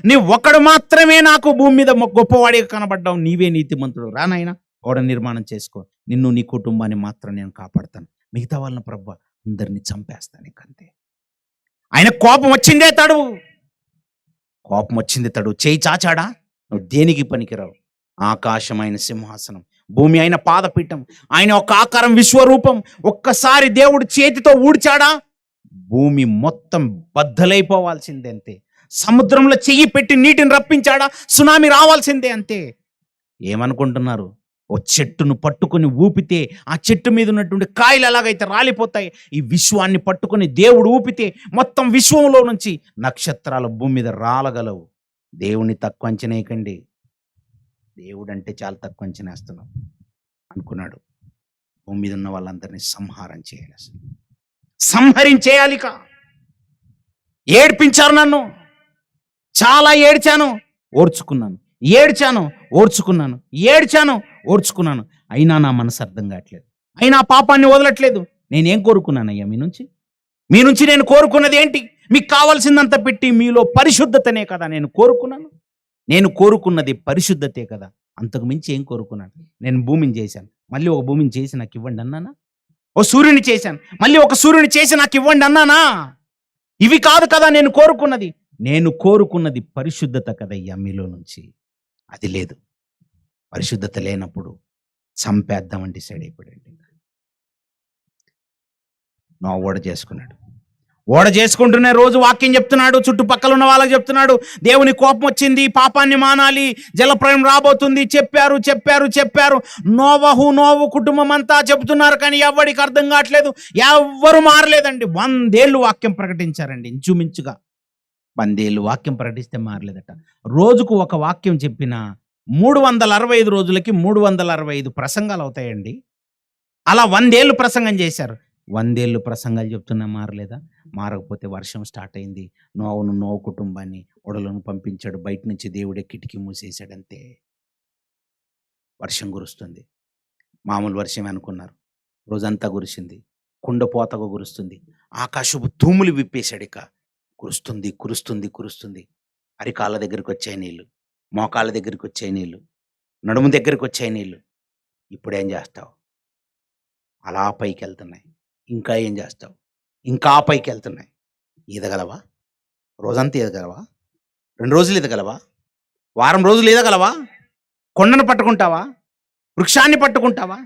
నీ ఒక్కడు మాత్రమే నాకు భూమి మీద గొప్పవాడిగా కనబడ్డావు. నీవే నీతిమంతుడు. రా నాయనా, ఓడ నిర్మాణం చేసుకో. నిన్ను, నీ కుటుంబాన్ని మాత్రం నేను కాపాడుతాను. మిగతా వాళ్ళని ప్రభువా అందరినీ చంపేస్తాను. ఇంకంతే. ఆయన కోపం వచ్చిందే తడు. చేయి చాచాడా? నువ్వు దేనికి పనికిరావు. ఆకాశమైన సింహాసనం, భూమి అయిన పాదపీఠం, ఆయన ఒక ఆకారం, విశ్వరూపం. ఒక్కసారి దేవుడు చేతితో ఊడ్చాడా భూమి మొత్తం బద్దలైపోవాల్సిందే. అంతే. సముద్రంలో చెయ్యి పెట్టి నీటిని రప్పించాడా? సునామీ రావాల్సిందే అంతే. ఏమనుకుంటున్నారు? ఓ చెట్టును పట్టుకొని ఊపితే ఆ చెట్టు మీద ఉన్నటువంటి కాయలు ఎలాగైతే రాలిపోతాయి, ఈ విశ్వాన్ని పట్టుకొని దేవుడు ఊపితే మొత్తం విశ్వంలో నుంచి నక్షత్రాలు భూమి మీద రాలగలవు. దేవుని తక్కువ అంచనేయకండి. దేవుడు అంటే చాలా తక్కువ అంచనేస్తున్నాం అనుకున్నాడు. భూమి మీద ఉన్న వాళ్ళందరినీ సంహారం చేయాలి, అసలు సంహరించేయాలిక. ఏడ్పించారు నన్ను, చాలా ఏడ్చాను, ఓర్చుకున్నాను, ఏడ్చాను, ఓర్చుకున్నాను, ఏడ్చాను, ఓర్చుకున్నాను. అయినా నా మనసు అర్థం కావట్లేదు, అయినా పాపాన్ని వదలట్లేదు. నేనేం కోరుకున్నానయ్యా మీ నుంచి? మీ నుంచి నేను కోరుకున్నది ఏంటి? మీకు కావాల్సిందంతా పెట్టి మీలో పరిశుద్ధతనే కదా నేను కోరుకున్నాను. నేను కోరుకున్నది పరిశుద్ధతే కదా, అంతకు మించి ఏం కోరుకున్నాను? నేను భూమిని చేశాను, మళ్ళీ ఒక భూమిని చేసి నాకు ఇవ్వండి అన్నానా? ఓ సూర్యుని చేశాను, మళ్ళీ ఒక సూర్యుని చేసి నాకు ఇవ్వండి అన్నానా? ఇవి కాదు కదా నేను కోరుకున్నది. నేను కోరుకున్నది పరిశుద్ధత కదయ్యా మీలో నుంచి. అది లేదు. పరిశుద్ధత లేనప్పుడు చంపేద్దామని డిసైడ్ అయిపోయాడు. నా ఓడ చేసుకున్నాడు. ఓడ చేసుకుంటూనే రోజు వాక్యం చెప్తున్నాడు, చుట్టుపక్కల ఉన్న వాళ్ళకి చెప్తున్నాడు, దేవుని కోపం వచ్చింది, పాపాన్ని మానాలి, జలప్రళయం రాబోతుంది. చెప్పారు చెప్పారు చెప్పారు. నోవు కుటుంబం అంతా చెబుతున్నారు, కానీ ఎవరికి అర్థం కావట్లేదు. ఎవ్వరు మారలేదండి. 100 ఏళ్ళు వాక్యం ప్రకటించారండి, ఇంచుమించుగా 100 ఏళ్ళు వాక్యం ప్రకటిస్తే మారలేదట. రోజుకు ఒక వాక్యం చెప్పిన 365 రోజులకి 365 ప్రసంగాలు అవుతాయండి. అలా 100 ఏళ్ళు ప్రసంగం చేశారు. 100 ఏళ్ళు ప్రసంగాలు చెప్తున్నా మారలేదా? మారకపోతే వర్షం స్టార్ట్ అయింది. నోవు కుటుంబాన్ని ఓడలోను పంపించాడు. బయట నుంచి దేవుడే కిటికీ మూసేశాడంతే. వర్షం కురుస్తుంది. మామూలు వర్షం అనుకున్నారు, రోజంతా కురిసింది. కుండపోతగా కురుస్తుంది. ఆకాశపు తూములు విప్పేశాడు. ఇక కురుస్తుంది కురుస్తుంది కురుస్తుంది. అరికాళ్ళ దగ్గరికి వచ్చాయి నీళ్లు, మోకాళ్ళ దగ్గరికి వచ్చాయి నీళ్లు, నడుము దగ్గరికి వచ్చాయి నీళ్లు. ఇప్పుడేం చేస్తావు? అలా పైకి వెళ్తున్నాయి. ఇంకా ఏం చేస్తావు? ఇంకా పైకి వెళ్తున్నాయి. ఈదగలవా? రోజంతా ఈదగలవా? 2 రోజులు ఈదగలవా? వారం రోజులు ఈదగలవా? కొండను పట్టుకుంటావా? వృక్షాన్ని పట్టుకుంటావా?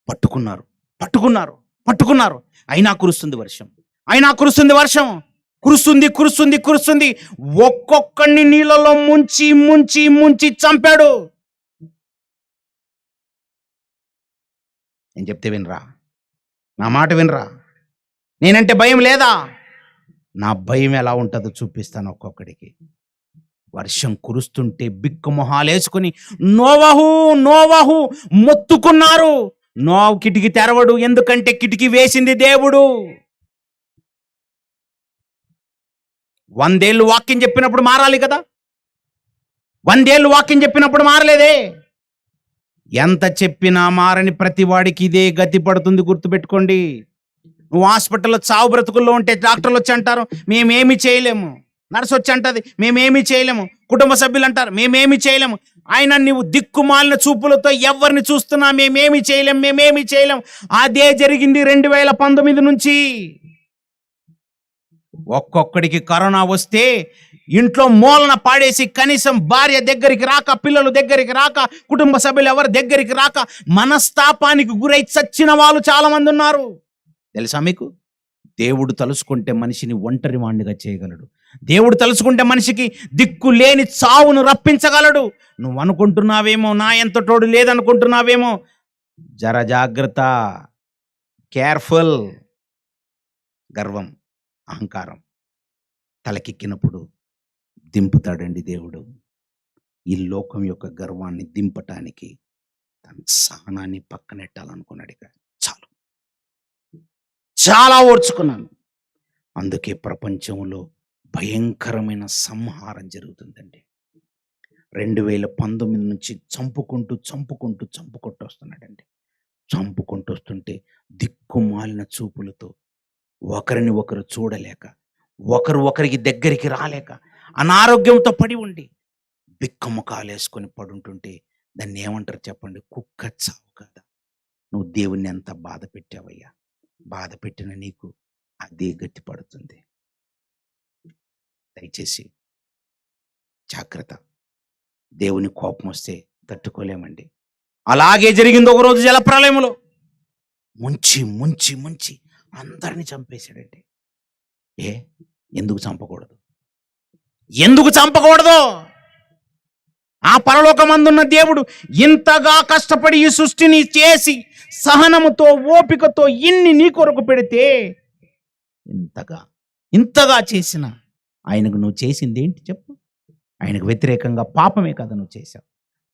పట్టుకున్నారు పట్టుకున్నారు పట్టుకున్నారు. అయినా కురుస్తుంది వర్షం, అయినా కురుస్తుంది వర్షం. కురుస్తుంది కురుస్తుంది కురుస్తుంది. ఒక్కొక్కడిని నీళ్ళలో ముంచి ముంచి ముంచి చంపాడు. నేను చెప్తే వినరా? నా మాట వినరా? నేనంటే భయం లేదా? నా భయం ఎలా ఉంటుందో చూపిస్తాను ఒక్కొక్కడికి. వర్షం కురుస్తుంటే బిక్కు మొహాలేసుకుని నోవహు మొత్తుకున్నారు. నోవు కిటికీ తెరవడు, ఎందుకంటే కిటికీ వేసింది దేవుడు. 100 ఏళ్ళు వాక్యం చెప్పినప్పుడు మారాలి కదా. 100 ఏళ్ళు వాక్యం చెప్పినప్పుడు మారలేదే. ఎంత చెప్పినా మారని ప్రతి వాడికి ఇదే గతి పడుతుంది, గుర్తుపెట్టుకోండి. నువ్వు హాస్పిటల్లో చావు బ్రతుకుల్లో ఉంటే డాక్టర్లు వచ్చి అంటారు మేమేమి చేయలేము, నర్సు వచ్చి అంటది మేమేమి చేయలేము, కుటుంబ సభ్యులు అంటారు మేమేమి చేయలేము. ఆయన నువ్వు దిక్కుమాలిన చూపులతో ఎవరిని చూస్తున్నా మేమేమి చేయలేం. అదే జరిగింది 2019 నుంచి. ఒక్కొక్కడికి కరోనా వస్తే ఇంట్లో మూలన పాడేసి, కనీసం భార్య దగ్గరికి రాక, పిల్లలు దగ్గరికి రాక, కుటుంబ సభ్యులు ఎవరి దగ్గరికి రాక మనస్తాపానికి గురై చచ్చిన వాళ్ళు చాలా మంది ఉన్నారు. తెలుసా మీకు? దేవుడు తలుసుకుంటే మనిషిని ఒంటరి వాణ్ణిగా చేయగలడు. దేవుడు తలుసుకుంటే మనిషికి దిక్కు లేని చావును రప్పించగలడు. నువ్వు అనుకుంటున్నావేమో నా ఎంత తోడు లేదనుకుంటున్నావేమో. జర జాగ్రత్త, కేర్ఫుల్. గర్వం, అహంకారం తలకెక్కినప్పుడు దింపుతాడండి దేవుడు. ఈ లోకం యొక్క గర్వాన్ని దింపటానికి తన సహనాన్ని పక్కనెట్టాలనుకున్నాడు. ఇక చాలా ఓర్చుకున్నాను. అందుకే ప్రపంచంలో భయంకరమైన సంహారం జరుగుతుందండి. 2019 నుంచి చంపుకుంటూ వస్తున్నాడండి. చంపుకుంటూ వస్తుంటే దిక్కుమాలిన చూపులతో ఒకరిని ఒకరు చూడలేక, ఒకరికి దగ్గరికి రాలేక, అనారోగ్యంతో పడి ఉండి బిక్కముఖాలేసుకొని పడుంటుంటే దాన్ని ఏమంటారు చెప్పండి? కుక్క చావు కదా. నువ్వు దేవుణ్ణి ఎంత బాధ పెట్టావయ్యా. బాధ పెట్టిన నీకు అదే గట్టి పడుతుంది. దయచేసి జాగ్రత్త. దేవుని కోపం వస్తే తట్టుకోలేమండి. అలాగే జరిగింది ఒక రోజు జలప్రలయంలో. ముంచి ముంచి ముంచి అందరిని చంపేశాడండి. ఎందుకు చంపకూడదు? ఎందుకు చంపకూడదు? ఆ పరలోకమందున్న దేవుడు ఇంతగా కష్టపడి ఈ సృష్టిని చేసి సహనముతో ఓపికతో ఇన్ని నీ కొరకు పెడితే, ఇంతగా ఇంతగా చేసిన ఆయనకు నువ్వు చేసింది ఏంటి చెప్పు? ఆయనకు వ్యతిరేకంగా పాపమే కదా నువ్వు చేశావు.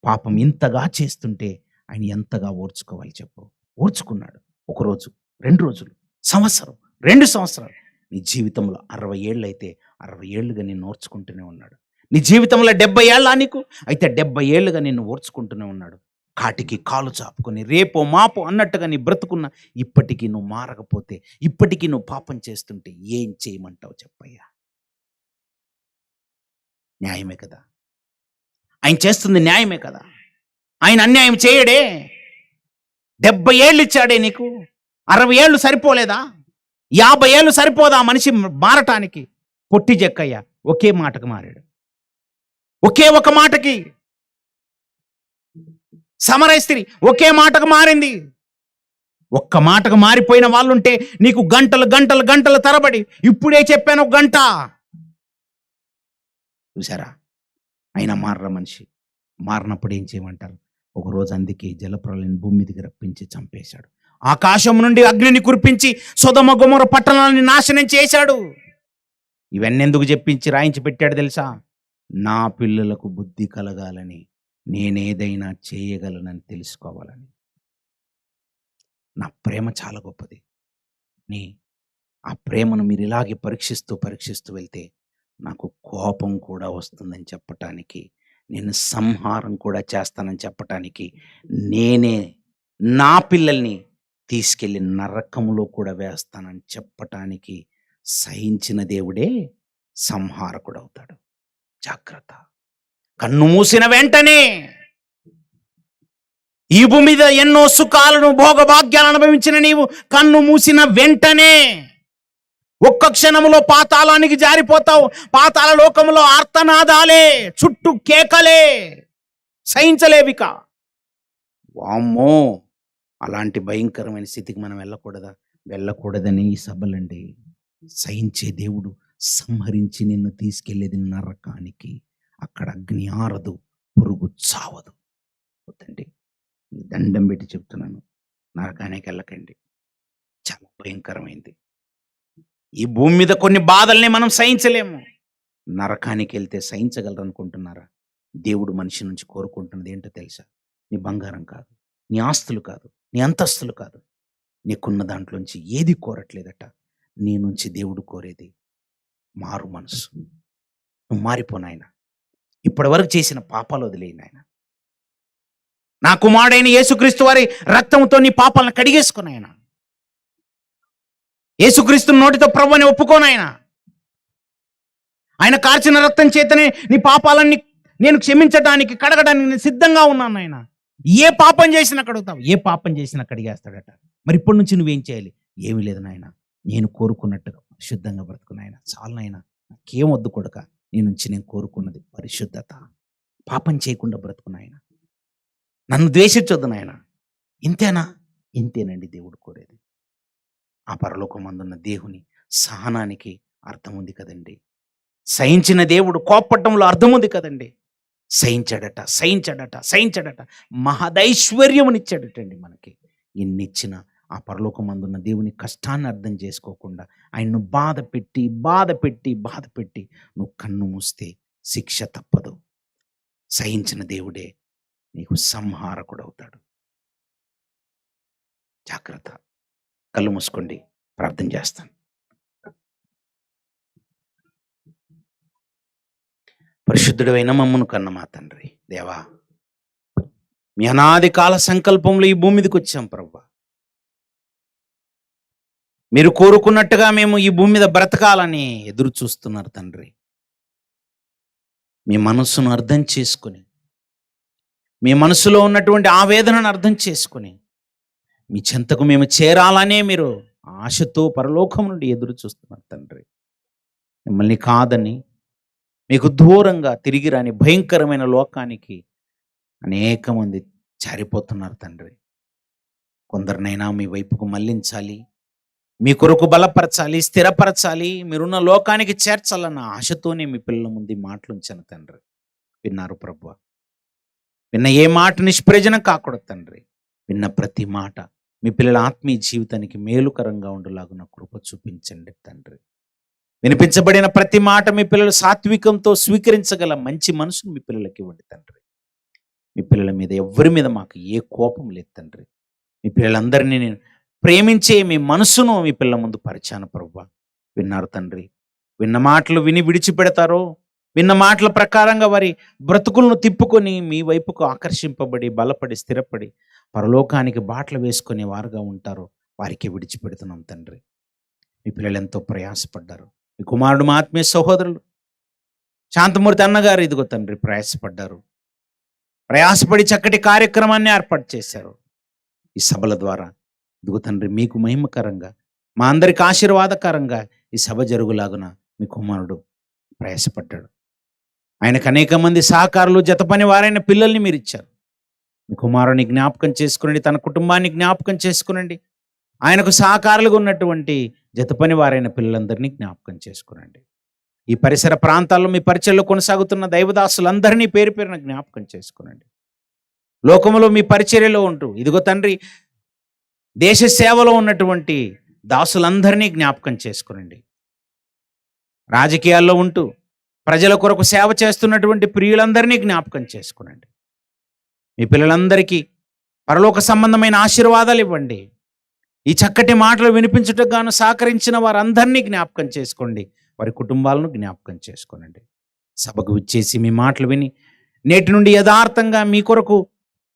పాపం ఇంతగా చేస్తుంటే ఆయన ఎంతగా ఓర్చుకోవాలి చెప్పు? ఓర్చుకున్నాడు. ఒకరోజు, 2 రోజులు, సంవత్సరం, 2 సంవత్సరాలు. నీ జీవితంలో 60 ఏళ్ళు అయితే 60 ఏళ్ళుగా నిన్ను ఓర్చుకుంటూనే ఉన్నాడు. నీ జీవితంలో 70 ఏళ్ళ నీకు అయితే 70 ఏళ్ళుగా నిన్ను ఓర్చుకుంటూనే ఉన్నాడు. కాటికి కాలు చాపుకొని రేపో మాపో అన్నట్టుగా నీ బ్రతుకున్న ఇప్పటికీ నువ్వు మారకపోతే, ఇప్పటికీ నువ్వు పాపం చేస్తుంటే ఏం చేయమంటావు చెప్పయ్యా? న్యాయమే కదా? ఆయన చేస్తుంది న్యాయమే కదా? ఆయన అన్యాయం చేయడే. 70 ఏళ్ళు ఇచ్చాడే నీకు, 60 ఏళ్ళు సరిపోలేదా? 50 ఏళ్ళు సరిపోదా మనిషి మారటానికి? పొట్టి జక్కయ్య ఒకే మాటకు మారాడు. ఒకే ఒక మాటకి. సమరయ స్త్రీ ఒకే మాటకు మారింది. ఒక్క మాటకు మారిపోయిన వాళ్ళుంటే నీకు గంటలు గంటలు గంటల తరబడి, ఇప్పుడే చెప్పాను ఒక గంట. చూసారా? అయినా మారరా మనిషి. మారినప్పుడు ఏం చేయమంటారు? ఒకరోజు అందుకే జలప్రలయం భూమి మీదకి రప్పించి చంపేశాడు. ఆకాశం నుండి అగ్నిని కురిపించి సొదొమ గొమొర పట్టణాన్ని నాశనం చేశాడు. ఇవన్నీ ఎందుకు చెప్పించి రాయించి పెట్టాడు తెలుసా? నా పిల్లలకు బుద్ధి కలగాలని, నేనేదైనా చేయగలనని తెలుసుకోవాలని. నా ప్రేమ చాలా గొప్పది. ఆ ప్రేమను మీరు ఇలాగే పరీక్షిస్తూ వెళ్తే నాకు కోపం కూడా వస్తుందని చెప్పటానికి, నేను సంహారం కూడా చేస్తానని చెప్పటానికి, నేనే నా పిల్లల్ని తీసుకెళ్ళి నరకములో కూడా వేస్తానని చెప్పటానికి సహించిన దేవుడే సంహారకుడు అవుతాడు. జాగ్రత్త. కన్ను మూసిన వెంటనే ఈ భూమి మీద ఎన్నో సుఖాలను భోగభాగ్యాలను అనుభవించిన నీవు కన్ను మూసిన వెంటనే ఒక్క క్షణంలో పాతాళానికి జారిపోతావు. పాతాళ లోకంలో ఆర్తనాదాలే, చుట్టూ కేకలే, సహించలేవిక. వామ్మో, అలాంటి భయంకరమైన స్థితికి మనం వెళ్ళకూడదని ఈ సభలండి. సహించే దేవుడు సంహరించి నిన్ను తీసుకెళ్లేది నరకానికి. అక్కడ అగ్ని ఆరదు, పురుగు చావదు. వద్దండి, దండం పెట్టి చెప్తున్నాను, నరకానికి వెళ్ళకండి. చాలా భయంకరమైంది. ఈ భూమి మీద కొన్ని బాధల్ని మనం సహించలేము. నరకానికి వెళ్తే సహించగలరు అనుకుంటున్నారా? దేవుడు మనిషి నుంచి కోరుకుంటున్నది ఏంటో తెలుసా? నీ బంగారం కాదు, నీ ఆస్తులు కాదు, నీ అంతస్తులు కాదు, నీకున్న దాంట్లోంచి ఏది కోరట్లేదట. నీ నుంచి దేవుడు కోరేది మారు మనసు. నువ్వు మారిపోనాయన. ఇప్పటి వరకు చేసిన పాపాలు వదిలేయి నాయన. నా కుమారుడైన యేసుక్రీస్తు వారి రక్తంతో నీ పాపాలను కడిగేసుకున్నాయన. యేసుక్రీస్తు నోటితో ప్రభువుని ఒప్పుకోనాయన. ఆయన కార్చిన రక్తం చేతనే నీ పాపాలన్నీ నేను క్షమించడానికి, కడగడానికి నేను సిద్ధంగా ఉన్నాను ఆయన. ఏ పాపం చేసినా కడుగుతావు, ఏ పాపం చేసినా కడిగేస్తాడట. మరి ఇప్పటి నుంచి నువ్వేం చేయాలి? ఏమీ లేదు నాయన, నేను కోరుకున్నట్టుగా పరిశుద్ధంగా బ్రతుకున్నాయన. చాలు నాయన, నాకేం వద్దు కొడుక, నీ నుంచి నేను కోరుకున్నది పరిశుద్ధత. పాపం చేయకుండా బ్రతుకున్నాయన. నన్ను ద్వేషించొద్దు నాయన. ఇంతేనా? ఇంతేనండి దేవుడు కోరేది. ఆ పరలోకమందున్న దేవుని సహనానికి అర్థం ఉంది కదండి. సహించిన దేవుడు కోపట్టంలో అర్థం ఉంది కదండి. సహించాడట. మహదైశ్వర్యమునిచ్చాడటండి మనకి. ఇన్నిచ్చిన ఆ పరలోకమందున్న దేవుని కష్టాన్ని అర్థం చేసుకోకుండా ఆయన్ను బాధ పెట్టి నువ్వు కన్ను మూస్తే శిక్ష తప్పదు. సహించిన దేవుడే నీకు సంహారకుడు అవుతాడు. జాగ్రత్త. కళ్ళు మూసుకోండి, ప్రార్థన చేస్తాను. పరిశుద్ధుడైన మమ్మను కన్న మా తండ్రి దేవా, మీ అనాది కాల సంకల్పంలో ఈ భూమి మీదకి వచ్చాం ప్రభువా. మీరు కోరుకున్నట్టుగా మేము ఈ భూమి మీద బ్రతకాలని ఎదురు చూస్తున్నారు తండ్రి. మీ మనస్సును అర్థం చేసుకుని, మీ మనసులో ఉన్నటువంటి ఆవేదనను అర్థం చేసుకుని, మీ చెంతకు మేము చేరాలనే మీరు ఆశతో పరలోకం నుండి ఎదురు చూస్తున్నారు తండ్రి. మిమ్మల్ని కాదని, మీకు దూరంగా తిరిగి రాని భయంకరమైన లోకానికి అనేక మంది జారిపోతున్నారు తండ్రి. కొందరినైనా మీ వైపుకు మళ్లించాలి, మీ కొరకు బలపరచాలి, స్థిరపరచాలి, మీరున్న లోకానికి చేర్చాలన్న ఆశతోనే మీ పిల్లల ముందు ఈ మాటలు ఉంచాను తండ్రి. విన్నారు ప్రభువా. విన్న ఏ మాట నిష్ప్రయోజనం కాకూడదు తండ్రి. విన్న ప్రతి మాట మీ పిల్లల ఆత్మీయ జీవితానికి మేలుకరంగా ఉండేలాగున కృప చూపించండి తండ్రి. వినిపించబడిన ప్రతి మాట మీ పిల్లలు సాత్వికంతో స్వీకరించగల మంచి మనసును మీ పిల్లలకి ఇవ్వండి తండ్రి. మీ పిల్లల మీద ఎవరి మీద మాకు ఏ కోపం లేదు తండ్రి. మీ పిల్లలందరినీ నేను ప్రేమించే మీ మనసును మీ పిల్లల ముందు పరిచాను ప్రభువా. విన్నారు తండ్రి. విన్న మాటలు విని విడిచిపెడతారో, విన్న మాటల ప్రకారంగా వారి బ్రతుకులను తిప్పుకొని మీ వైపుకు ఆకర్షింపబడి బలపడి స్థిరపడి పరలోకానికి బాటలు వేసుకునే వారుగా ఉంటారో వారికి విడిచిపెడుతున్నాం తండ్రి. మీ పిల్లలు ఎంతో ప్రయాసపడ్డారు. మీ కుమారుడు మా ఆత్మీయ సహోదరులు శాంతమూర్తి అన్నగారు ఇదిగో తండ్రి ప్రయాసపడ్డారు. ప్రయాసపడి చక్కటి కార్యక్రమాన్ని ఏర్పాటు చేశారు. ఈ సభల ద్వారా ఇదిగో తండ్రి మీకు మహిమకరంగా, మా అందరికి ఆశీర్వాదకరంగా ఈ సభ జరుగులాగున మీ కుమారుడు ప్రయాసపడ్డాడు. ఆయనకు అనేక మంది సహకారులు, జత పని వారైన పిల్లల్ని మీరు ఇచ్చారు. మీ కుమారుని జ్ఞాపకం చేసుకునండి, తన కుటుంబాన్ని జ్ఞాపకం చేసుకునండి. ఆయనకు సహకారులుగా ఉన్నటువంటి జత పని వారైన పిల్లలందరినీ జ్ఞాపకం చేసుకునండి. ఈ పరిసర ప్రాంతాల్లో మీ పరిచయలో కొనసాగుతున్న దైవదాసులందరినీ పేరు పేరున జ్ఞాపకం చేసుకునండి. లోకములో మీ పరిచర్యలో ఉంటూ ఇదిగో తండ్రి దేశ సేవలో ఉన్నటువంటి దాసులందరినీ జ్ఞాపకం చేసుకునండి. రాజకీయాల్లో ఉంటూ ప్రజల కొరకు సేవ చేస్తున్నటువంటి ప్రియులందరినీ జ్ఞాపకం చేసుకునండి. మీ పిల్లలందరికీ పరలోక సంబంధమైన ఆశీర్వాదాలు ఇవ్వండి. ఈ చక్కటి మాటలు వినిపించుటకు గాను సహకరించిన వారందరినీ జ్ఞాపకం చేసుకోండి. వారి కుటుంబాలను జ్ఞాపకం చేసుకోనండి. సభకు విచ్చేసి మీ మాటలు విని నేటి నుండి యథార్థంగా మీ కొరకు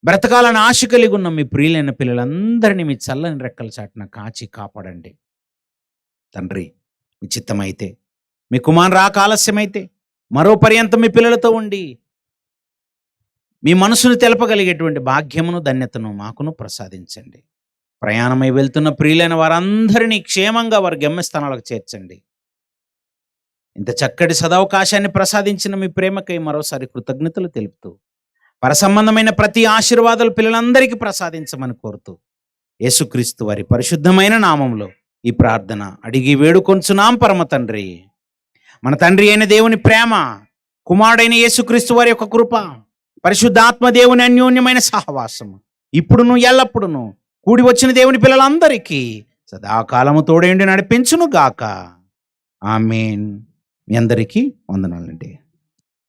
బ్రతకాలని ఆశ కలిగి ఉన్న మీ ప్రియులైన పిల్లలందరినీ మీ చల్లని రెక్కల చాటున కాచి కాపాడండి తండ్రి. మీ చిత్తమైతే, మీ కుమారు రాక ఆలస్యమైతే మరో పర్యంతం మీ పిల్లలతో ఉండి మీ మనసును తెలపగలిగేటువంటి భాగ్యమును, ధన్యతను మాకును ప్రసాదించండి. ప్రయాణమై వెళ్తున్న ప్రియులైన వారందరినీ క్షేమంగా వారి గమ్యస్థానాలకు చేర్చండి. ఇంత చక్కటి సదవకాశాన్ని ప్రసాదించిన మీ ప్రేమకై మరోసారి కృతజ్ఞతలు తెలుపుతూ పరసంబంధమైన ప్రతి ఆశీర్వాదాలు పిల్లలందరికీ ప్రసాదించమని కోరుతూ యేసుక్రీస్తు వారి పరిశుద్ధమైన నామంలో ఈ ప్రార్థన అడిగి వేడుకొంచున్నాం పరమ తండ్రి. మన తండ్రి అయిన దేవుని ప్రేమ, కుమారుడైన యేసుక్రీస్తు వారి యొక్క కృప, పరిశుద్ధాత్మ దేవుని అన్యోన్యమైన సహవాసము ఇప్పుడును ఎల్లప్పుడును కూడి వచ్చిన దేవుని పిల్లలందరికీ సదాకాలము తోడేండి నడిపించును గాక. ఆమేన్. మీ అందరికీ వందనాలండి.